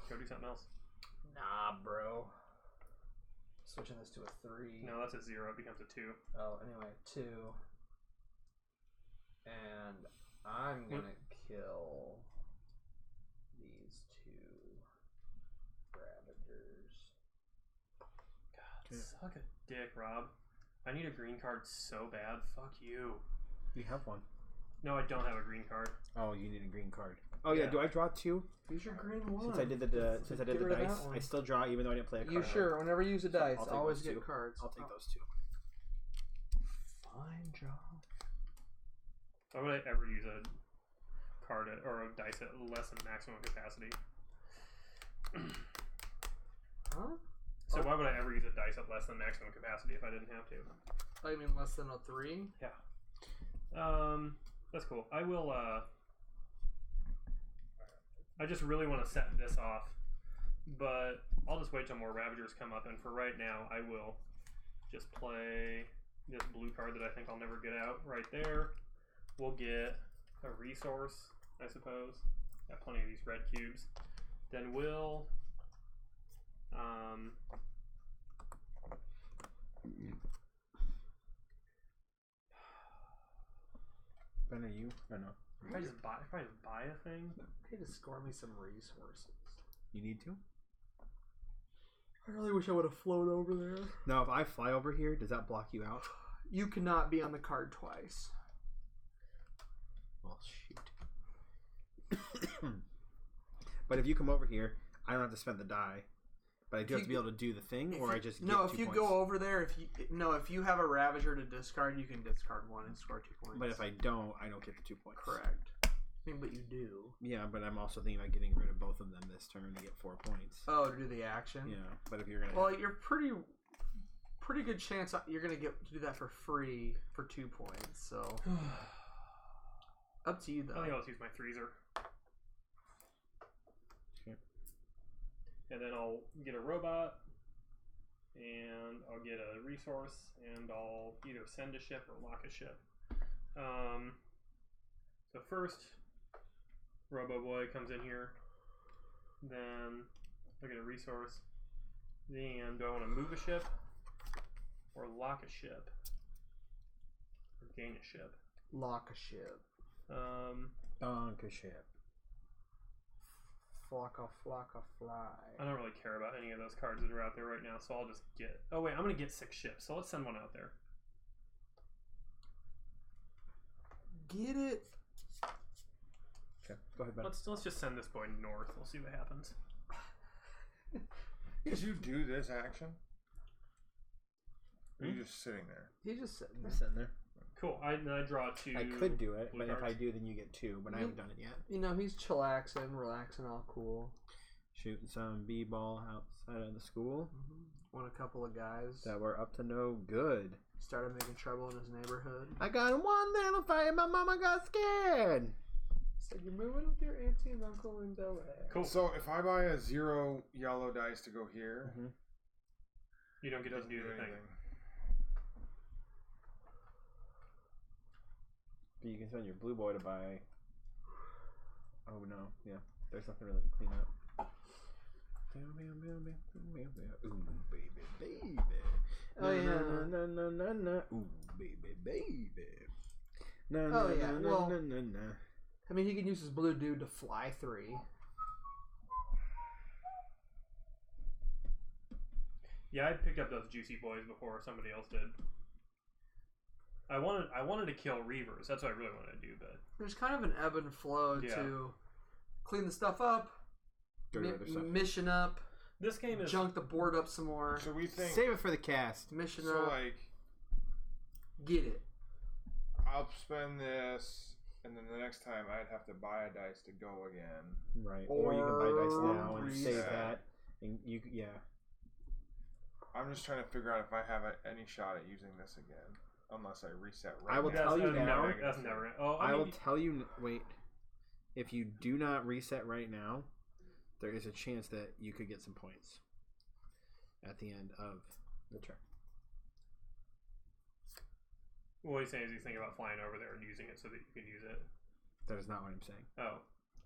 Go do something else. Nah, bro. Switching this to a 3. No, that's a 0. It becomes a 2. Oh, anyway, 2. And I'm gonna kill these 2 Ravagers. God, suck a dick, Rob. I need a green card so bad. Fuck you. You have one. No, I don't have a green card. Oh, you need a green card. Oh yeah, do I draw 2? Use your green one. Since I did the dice, I still draw even though I didn't play a card. You sure? Whenever you use a dice, always get cards. I'll take those 2. Fine job. Why would I ever use a card or a dice at less than maximum capacity? Huh? So why would I ever use a dice at less than maximum capacity if I didn't have to? Oh, you mean less than a 3? Yeah. That's cool. I will, I just really want to set this off, but I'll just wait till more Ravagers come up, and for right now, I will just play this blue card that I think I'll never get out right there. We'll get a resource, I suppose. Got plenty of these red cubes. Then we'll Ben, are you? Or no? if I just buy a thing. Hey, to score me some resources. You need to? I really wish I would have flown over there. No, if I fly over here, does that block you out? You cannot be on the card twice. Well, shoot. But if you come over here, I don't have to spend the die. But I do have to be able to do the thing, or I just get 2 points. No, if you go over there, if you have a Ravager to discard, you can discard 1 and score 2 points. But if I don't get the 2 points. Correct. I mean, but you do. Yeah, but I'm also thinking about getting rid of both of them this turn to get 4 points. Oh, to do the action? Yeah, but if you're gonna... Well, you're pretty good chance you're gonna get to do that for free for 2 points, so... Up to you, though. I think I'll just use my freezer. Okay. And then I'll get a robot, and I'll get a resource, and I'll either send a ship or lock a ship. So first, Robo Boy comes in here. Then I'll get a resource. Then do I want to move a ship or lock a ship? Or gain a ship? Lock a ship. Donk a ship. Flocka fly. I don't really care about any of those cards that are out there right now, so I'll just get... Oh wait, I'm going to get 6 ships, so let's send one out there. Get it? Okay, go ahead, Ben. Let's just send this boy north. We'll see what happens. Did you do this action? Or are you just sitting there? He's just sitting there. Sitting there. Cool. I draw 2. I could do it, but cards. if I do, then you get 2. But I haven't done it yet. You know, he's chillaxing, relaxing, all cool. Shooting some b-ball outside of the school. Won a couple of guys that were up to no good. Started making trouble in his neighborhood. I got in one little fight, my mama got scared. So you're moving with your auntie and uncle in Bel Air. Cool. So if I buy a 0 yellow dice to go here, you don't get to do anything. But you can send your blue boy to buy. Oh no, yeah. There's nothing really to clean up. Ooh, baby, baby. Oh yeah. Na. Ooh, baby, baby. Oh yeah. Well, I mean, he can use his blue dude to fly 3. Yeah, I picked up those juicy boys before somebody else did. I wanted to kill Reavers. That's what I really wanted to do, but there's kind of an ebb and flow to clean the stuff up, mission up. This game is junk the board up some more. So we think save it for the cast. Mission so up. Like, get it. I'll spend this, and then the next time I'd have to buy a dice to go again. Right. Or you can buy dice now and save that, and you I'm just trying to figure out if I have any shot at using this again. Unless I reset right I will tell you now. That's never. Oh, I will tell you. Wait. If you do not reset right now, there is a chance that you could get some points at the end of the turn. What he's saying is he's thinking about flying over there and using it so that you can use it. That is not what I'm saying. Oh.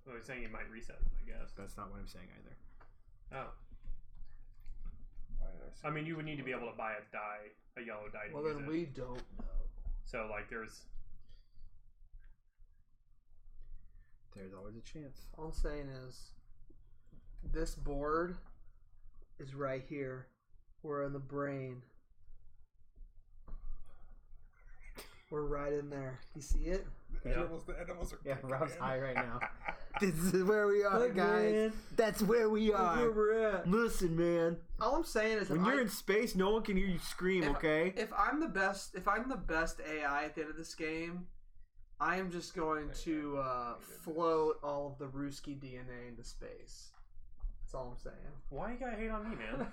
Well, he's saying he might reset them, I guess. That's not what I'm saying either. Oh. I mean, you would need to be able to buy a yellow die to well, use then it. we don't know. So, like, there's always a chance. All I'm saying is, this board is right here. We're in the brain. We're right in there. You see it? Yeah, Rob's high right now. This is where we are, guys. Man. That's where we are. That's where we're at. Listen, man. All I'm saying is, when you're in space, no one can hear you scream. Okay. If I'm the best AI at the end of this game, I am just going to float all of the Ruski DNA into space. That's all I'm saying. Why you gotta hate on me, man?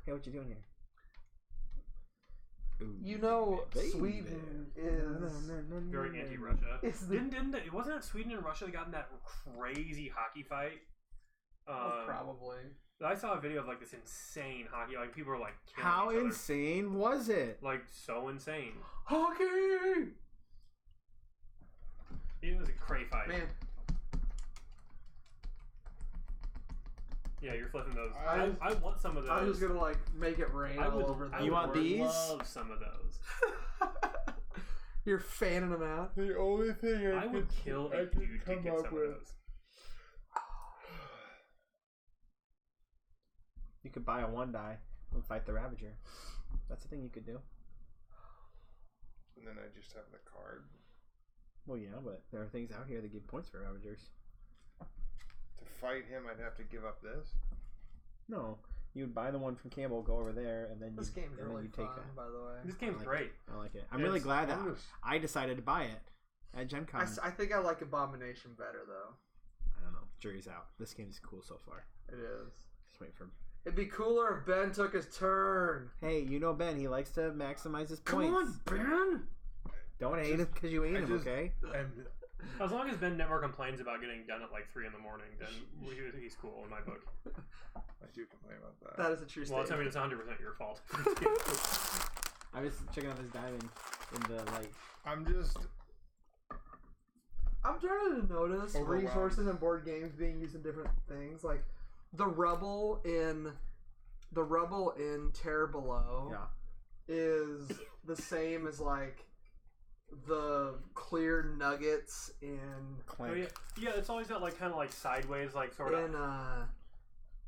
Hey, what you doing here? Ooh, you know, baby. Sweden is very anti-Russia. Wasn't it Sweden and Russia that got in that crazy hockey fight? Probably. I saw a video of like this insane hockey. Like people were like, how insane was it? Like so insane. Hockey. It was a cray fight. Man. Yeah, you're flipping those. I want some of those. I'm just gonna like make it rain all over them. You want these? Love some of those. You're fanning them out. The only thing I would kill a dude to get some of those. You could buy a 1-die and fight the Ravager. That's the thing you could do. And then I just have the card. Well, yeah, but there are things out here that give points for Ravagers. To fight him, I'd have to give up this? No. You would buy the one from Campbell, go over there, and then this game's really take fun, by the way. This game's great. I like it. I'm really glad that I decided to buy it at GenCon. I think I like Abomination better, though. I don't know. Jury's out. This game's cool so far. It is. Just wait for... It'd be cooler if Ben took his turn. Hey, you know Ben. He likes to maximize his points. Come on, Ben! Don't hate him because you hate him, okay? As long as Ben never complains about getting done at like 3 in the morning, then he's cool in my book. I do complain about that. That is a true statement. Well, I mean, it's 100% your fault. I was checking out this diamond in the like. I'm trying to notice resources and board games being used in different things. Like the rubble in Terror Below is the same as like the clear nuggets in Clank. Yeah, it's always got like kind of like sideways, like sort of in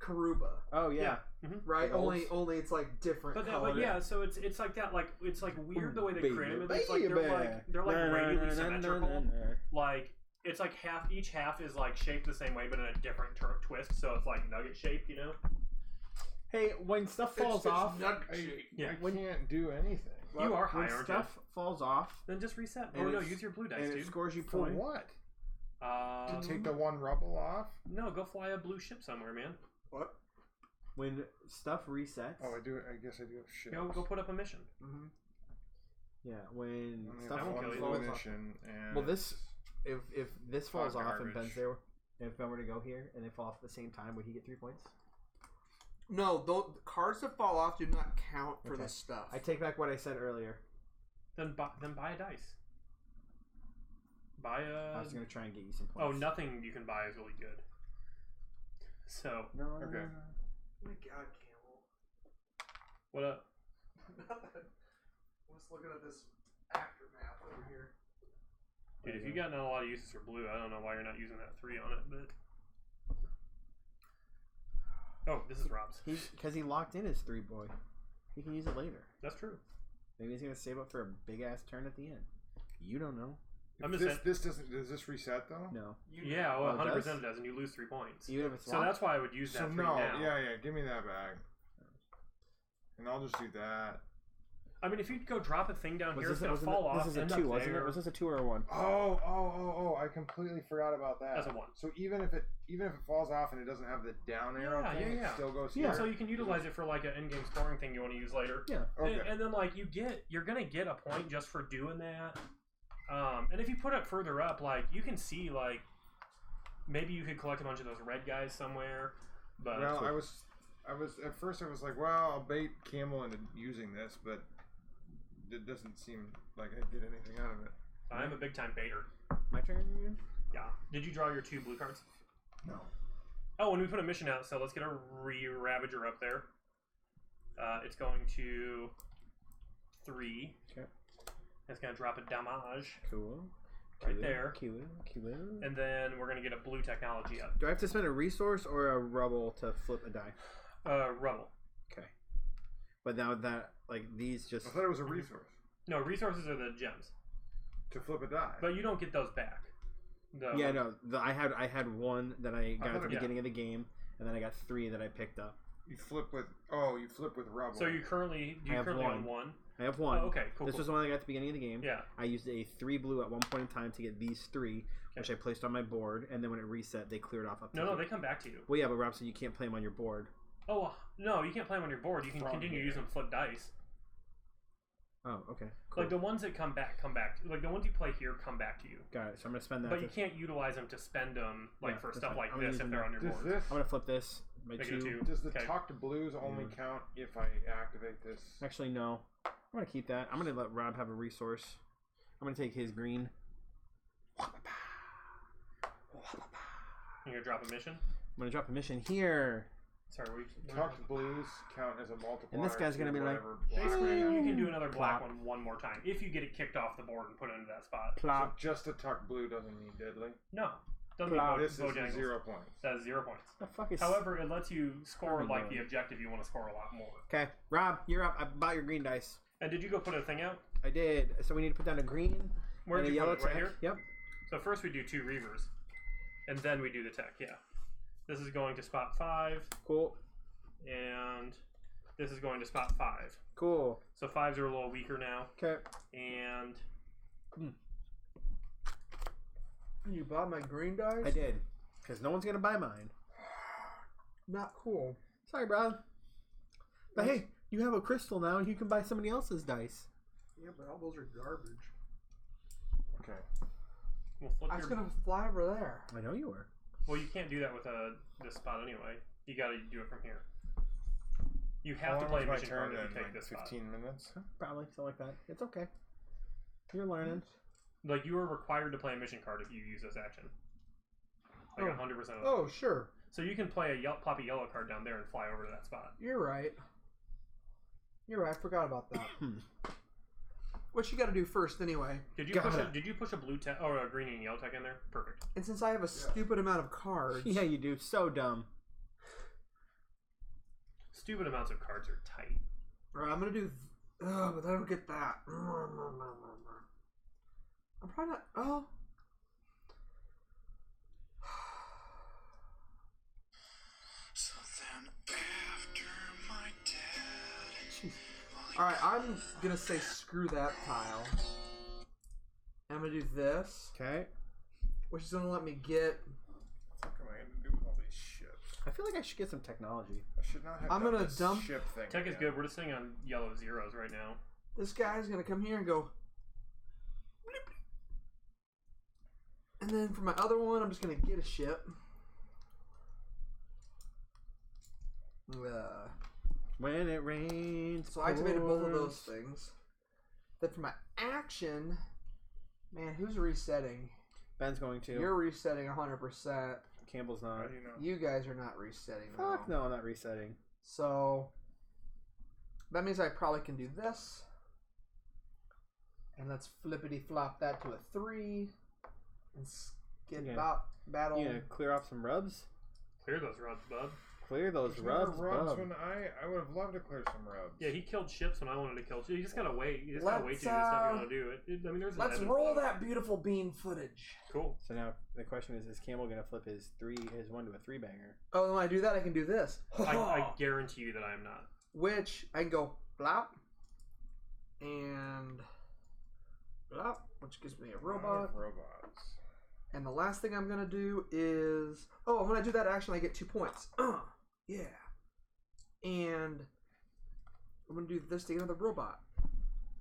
Karuba. Oh yeah, right. Only it's like different. But yeah, so it's like that. Like it's like weird the way they create them. It's like they're like radially symmetrical. Like it's like each half is like shaped the same way, but in a different twist. So it's like nugget shaped, you know. Hey, when stuff falls off, I can't do anything. You are high, when aren't stuff falls off, then just reset. Oh no, use your blue dice, and dude. it scores you For points. what? To take the one rubble off? No, go fly a blue ship somewhere, man. What? When stuff resets. Oh, I do. I guess I do have shit. Go put up a mission. Mm-hmm. Yeah, when stuff falls off. Well, this if this falls off garbage. and Ben's there, and if Ben were to go here and they fall off at the same time, would he get 3 points? No, the cards that fall off do not count for the stuff. I take back what I said earlier. Then buy a dice. Buy a. I was gonna try and get you some points. Oh, nothing you can buy is really good. So Okay. Oh my God, Campbell. What up? Nothing. I'm just looking at this aftermath over here. Dude, if you got not a lot of uses for blue, I don't know why you're not using that 3 on it, but. Oh, this is Rob's. Because he locked in his 3 boy. He can use it later. That's true. Maybe he's gonna save up for a big ass turn at the end. You don't know. This doesn't. Does this reset though? No. Yeah, well, 100% does? it does, and you lose 3 points. Even if it's so that's why I would use that 3 now. Yeah, give me that back. And I'll just do that. I mean, if you go drop a thing down here, it's going to fall off. This is a 2, wasn't it? Was this a 2 or a 1? Oh! I completely forgot about that. That's a 1. So even if it falls off and it doesn't have the down arrow thing, it still goes here. So you can utilize it for like an in-game scoring thing you want to use later. Yeah. Okay. And then like you're going to get a point just for doing that. And if you put it further up, like you can see like maybe you could collect a bunch of those red guys somewhere. But well, I was at first I was like, well, I'll bait Camel into using this, but it doesn't seem like I'd get anything out of it. I'm a big time baiter. My turn? Yeah. Did you draw your 2 blue cards? No. Oh, and we put a mission out, so let's get a Ravager up there. It's going to 3. Okay. It's going to drop a damage. Cool. Right there. Cool. And then we're going to get a blue technology up. Do I have to spend a resource or a rubble to flip a die? Rubble. Okay. But now that, like, these just... I thought it was a resource. No, resources are the gems. To flip a die. But you don't get those back. I had 1 that I got at the beginning of the game, and then I got 3 that I picked up. You flip with rubble. So you currently have own 1, I have one. Oh, okay, cool. This was the one I got at the beginning of the game. Yeah. I used a 3 blue at one point in time to get these 3, which I placed on my board, and then when it reset, they cleared off up to No, they come back to you. Well, yeah, but Rob said you can't play them on your board. Oh, no, you can't play them on your board. You can continue to use them flip dice. Oh, okay. Cool. Like, the ones that come back. Like, the ones you play here come back to you. Got it. So I'm going to spend that. But you can't utilize them to spend them, for stuff like this if they're on your board. I'm going to flip this. My 2. Does the talk to blues only count if I activate this? Actually, no. I'm going to keep that. I'm going to let Rob have a resource. I'm going to take his green. You're going to drop a mission? I'm going to drop a mission here. Sorry, talk to blues count as a multiplier. And this guy's going to be like... Basically, you can do another black one more time. If you get it kicked off the board and put it into that spot. So just a talk blue doesn't mean deadly? No. This is 0 points. That is 0 points. The fuck is... However, it lets you score the objective you want to score a lot more. Okay, Rob, you're up. I bought your green dice. And did you go put a thing out? I did. So we need to put down a green and a yellow tech. Right here? Yep. So first we do 2 reavers. And then we do the tech, yeah. This is going to spot 5. Cool. And this is going to spot 5. Cool. So 5s are a little weaker now. Okay. And... You bought my green dice? I did. Because no one's going to buy mine. Not cool. Sorry, bro. But hey, you have a crystal now and you can buy somebody else's dice. Yeah, but all those are garbage. Okay. I was going to fly over there. I know you were. Well, you can't do that with this spot anyway. You got to do it from here. You have to play a mission card if you take this 15 minutes? Probably, something like that. It's okay. You're learning. Like, you are required to play a mission card if you use this action. Like 100% of the time. Oh, sure. So you can play plop a yellow card down there and fly over to that spot. You're right. I forgot about that. What you got to do first, anyway? Did you push a blue tech or a green and yellow tech in there? Perfect. And since I have a stupid amount of cards, yeah, you do. So dumb. Stupid amounts of cards are tight. All right, I'm gonna do. But I don't get that. I'm probably not. Oh. So then after my dad. All right, I'm gonna say screw that tile. I'm gonna do this. Okay. Which is gonna let me get. What am I gonna do with all these shit? I feel like I should get some technology. I should not have. I'm gonna dump ship thing. Tech is good. We're just sitting on yellow zeros right now. This guy's gonna come here and go. And then for my other one, I'm just gonna get a ship. When it rains. So I activated both of those things. Then for my action, man, who's resetting? Ben's going to. You're resetting 100%. Campbell's not. You guys are not resetting. Fuck no, I'm not resetting. So that means I probably can do this. And let's flippity flop that to a 3. And skip battle. You gonna clear off some rubs? Clear those rubs, bub. Clear those rubs, bub. When I would have loved to clear some rubs. Yeah, he killed ships when I wanted to kill ships. You just gotta wait. You just gotta wait to do the stuff you want to do. I mean, there's. Let's roll that beautiful bean footage. Cool. So now the question is Campbell gonna flip his 1 to a 3 banger? Oh, and when I do that, I can do this. I guarantee you that I am not. Which I can go flop and flop, which gives me a robot. Robots. And the last thing I'm gonna do is when I do that action, I get 2 points. Yeah. And I'm gonna do this to get another robot.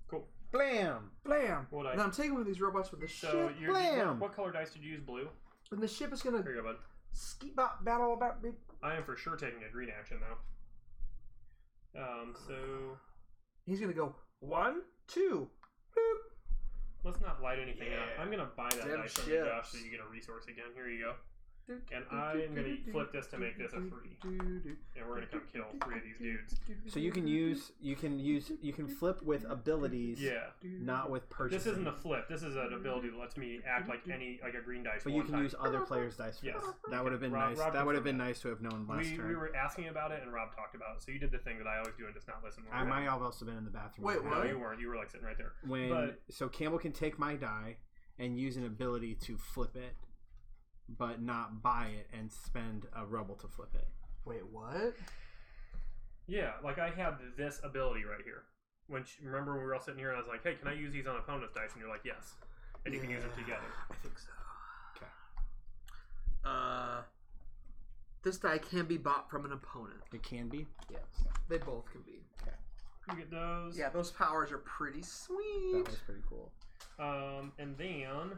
Cool. Blam! Blam! And I'm taking one of these robots with the ship. Blam! What color dice did you use? Blue. And the ship is gonna. Here you go, bud. Skeet bop battle about me. I am for sure taking a green action though. So he's gonna go 1, 2. Boop. Let's not light anything up. I'm gonna buy that Them dice from you, Josh, so you get a resource again. Here you go. And I am gonna flip this to make this a 3. And we're gonna come kill 3 of these dudes. So you can flip with abilities. Yeah. Not with purchasing. This isn't a flip. This is an ability that lets me act like a green dice. But you can use other players' dice. Yes. That would have been nice. That would have been nice to have known last turn. We were asking about it, and Rob talked about it. So you did the thing that I always do and just not listen. I might have also been in the bathroom. Wait, what? No, you weren't. You were like sitting right there. So Campbell can take my die and use an ability to flip it, but not buy it and spend a rubble to flip it. Wait, what? Yeah, like I have this ability right here, remember when we were all sitting here and I was like, hey, can I use these on opponent's dice? And you're like, yes. And you can use them together. I think so. Okay. This die can be bought from an opponent. It can be? Yes. They both can be. Okay. You get those. Yeah, those powers are pretty sweet. That was pretty cool. And then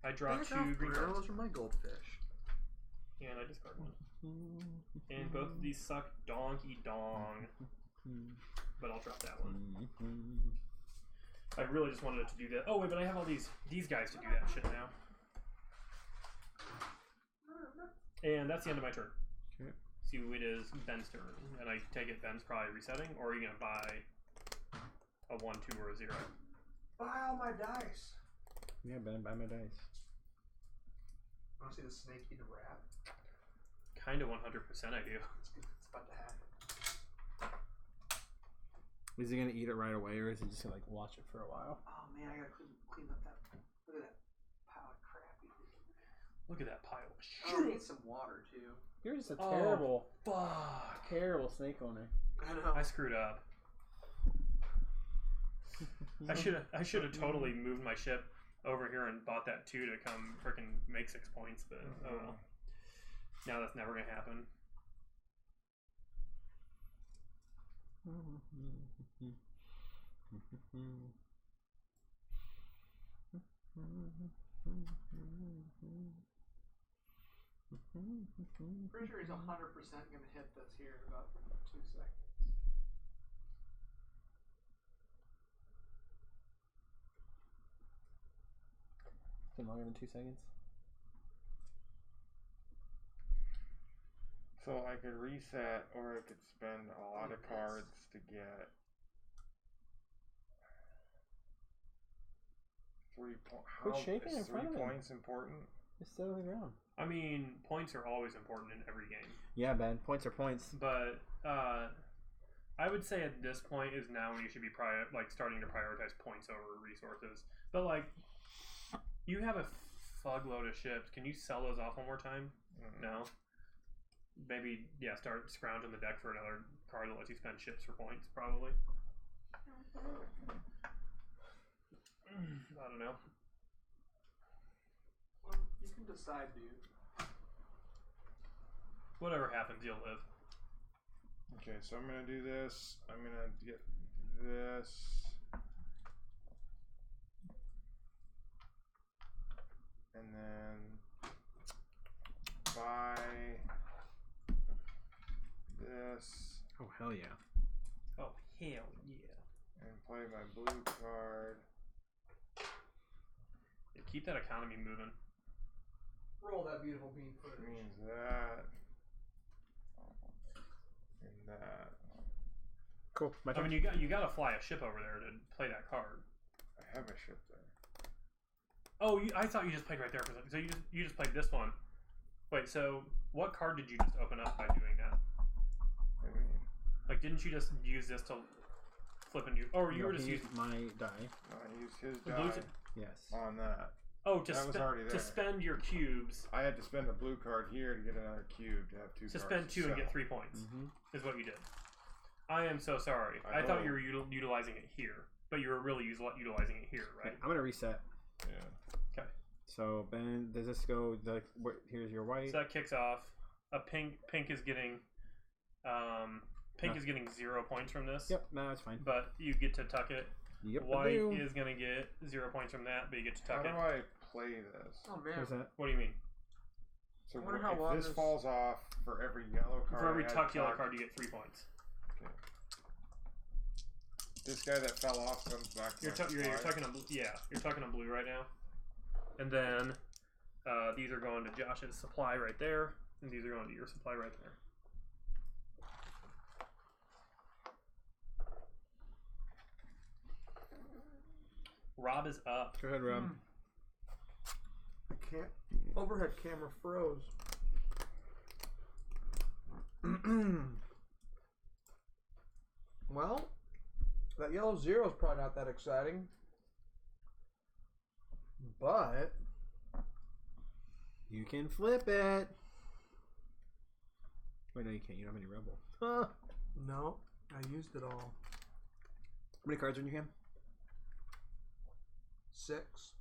I draw 2 green cards. Those are my goldfish. And I discard one. And both of these suck donkey dong. But I'll drop that one. I really just wanted it to do that. Oh wait, but I have all these guys to do that shit now. And that's the end of my turn. Okay. So it is Ben's turn. And I take it Ben's probably resetting, or are you going to buy a 1, 2, or a 0? Buy all my dice. Yeah, Ben, buy my dice. Want to see the snake eat a rat? Kind of 100% I do. It's about to happen. Is he gonna eat it right away, or is he just gonna like watch it for a while? Oh man, I gotta clean up that. Look at that pile of crap. Look at that pile of shit. Oh, I need some water too. You're just a terrible, fuck, terrible snake owner. I know. I screwed up. I should have totally moved my ship over here and bought that 2 to come freaking make 6 points, but oh well. Now that's never gonna happen. Pretty sure he's 100% gonna hit this here in about 2 seconds. It's been longer than 2 seconds. So I could reset, or I could spend a lot of cards to get 3 points. Quit shaking in front of 3 him. points important? Just sit on the ground. I mean, points are always important in every game. Yeah, Ben. Points are points. But I would say at this point is now when you should be starting to prioritize points over resources. But like, you have a fuckload of ships. Can you sell those off one more time? No. Maybe start scrounging the deck for another card that lets you spend ships for points. Probably. I don't know. Well, you can decide, dude. Whatever happens, you'll live. Okay, so I'm gonna do this. I'm gonna get this. And then buy this. Oh, hell yeah. Oh, hell yeah. And play my blue card. Yeah, keep that economy moving. Roll that beautiful bean Which footage. means that. And that. Cool. My I mean, you got to fly a ship over there to play that card. I have a ship there. Oh, I thought you just played right there for a second. So you just played this one. Wait, so what card did you just open up by doing that? What do you mean? Like, didn't you just use this to flip a new? Or you were just using my die. No, I used his the die blue. Yes. on that. Oh, That was already there. to spend your cubes. I had to spend a blue card here to get another cube to have 2 To cards. spend 2 and sell. get 3 points is what you did. I am so sorry. I I thought know. you were utilizing it here, but you were really utilizing it here, right? I'm gonna reset. Yeah. Okay. So Ben, does this go? Here's your white. So that kicks off. A pink is getting, is getting 0 points from this. Yep, no, that's fine. But you get to tuck it. Yep, White is gonna get 0 points from that, but you get to tuck How it. do I play this? Oh man. Where's that? What do you mean? So I wonder how long if this this- falls off for every yellow card, For every I had tuck yellow tucked, card, you get 3 points. Okay. This guy that fell off comes back. To You're my tucking on blue. Yeah, you're tucking on blue right now. And then these are going to Josh's supply right there, and these are going to your supply right there. Rob is up. Go ahead, Rob. I can't. Overhead camera froze. Well, that yellow 0 is probably not that exciting. But You can flip it. Wait, no, you can't. You don't have any rebel. no, I used it all. How many cards are in your hand? 6.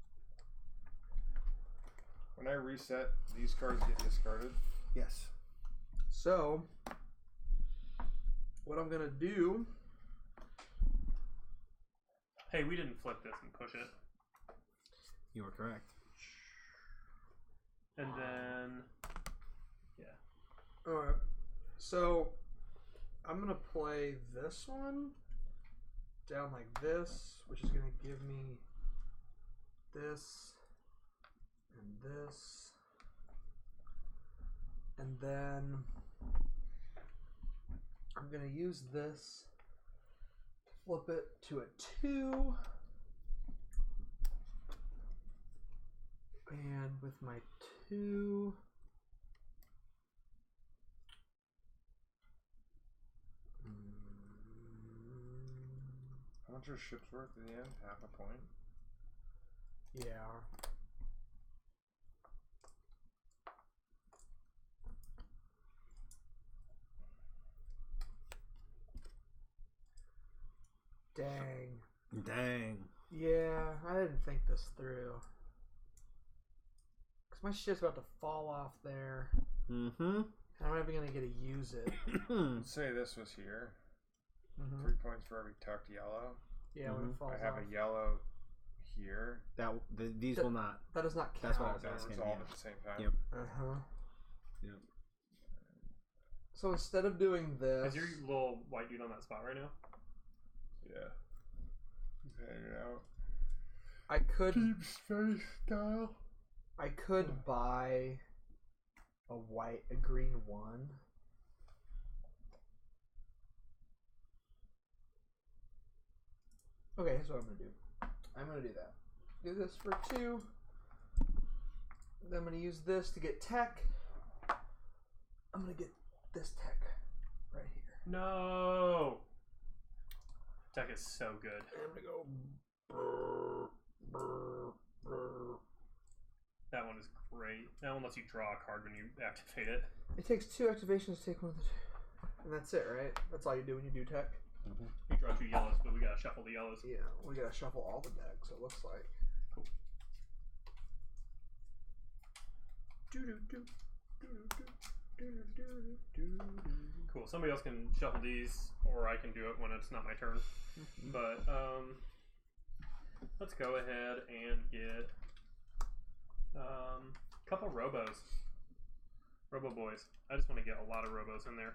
When I reset, these cards get discarded. Yes. So, what I'm going to do... Hey, we didn't flip this and push it. You are correct. And then... Yeah. Alright. So, I'm going to play this one down like this, which is going to give me this and this. And then I'm going to use this to flip it to a 2. And with my 2... How much are ships worth at the end? Half a point? Yeah. Dang. Yeah, I didn't think this through. Because my shit's about to fall off there. Mm-hmm. And I'm not even going to get to use it. Let's say this was here. 3 points for every tucked yellow. Yeah, when it falls off. I have a yellow here. These will not. That does not count. That's what I was They'll asking. resolve at the same time. Yep. Uh-huh. Yep. So instead of doing this... Is your little white dude on that spot right now? Yeah. Hanging out. I could... Deep space style. I could buy a green 1. Okay, here's what I'm going to do. I'm going to do that. Do this for 2. Then I'm going to use this to get tech. I'm going to get this tech right here. No! Tech is so good. And I'm going to go... Brr, brr, brr. That one is great. That one lets you draw a card when you activate it. It takes 2 activations to take one of the 2. And that's it, right? That's all you do when you do tech? Mm-hmm. You draw 2 yellows, but we gotta shuffle the yellows. Yeah, we gotta shuffle all the decks, it looks like. Cool. Cool. Somebody else can shuffle these, or I can do it when it's not my turn. But let's go ahead and get a couple Robos. Robo boys. I just want to get a lot of Robos in there.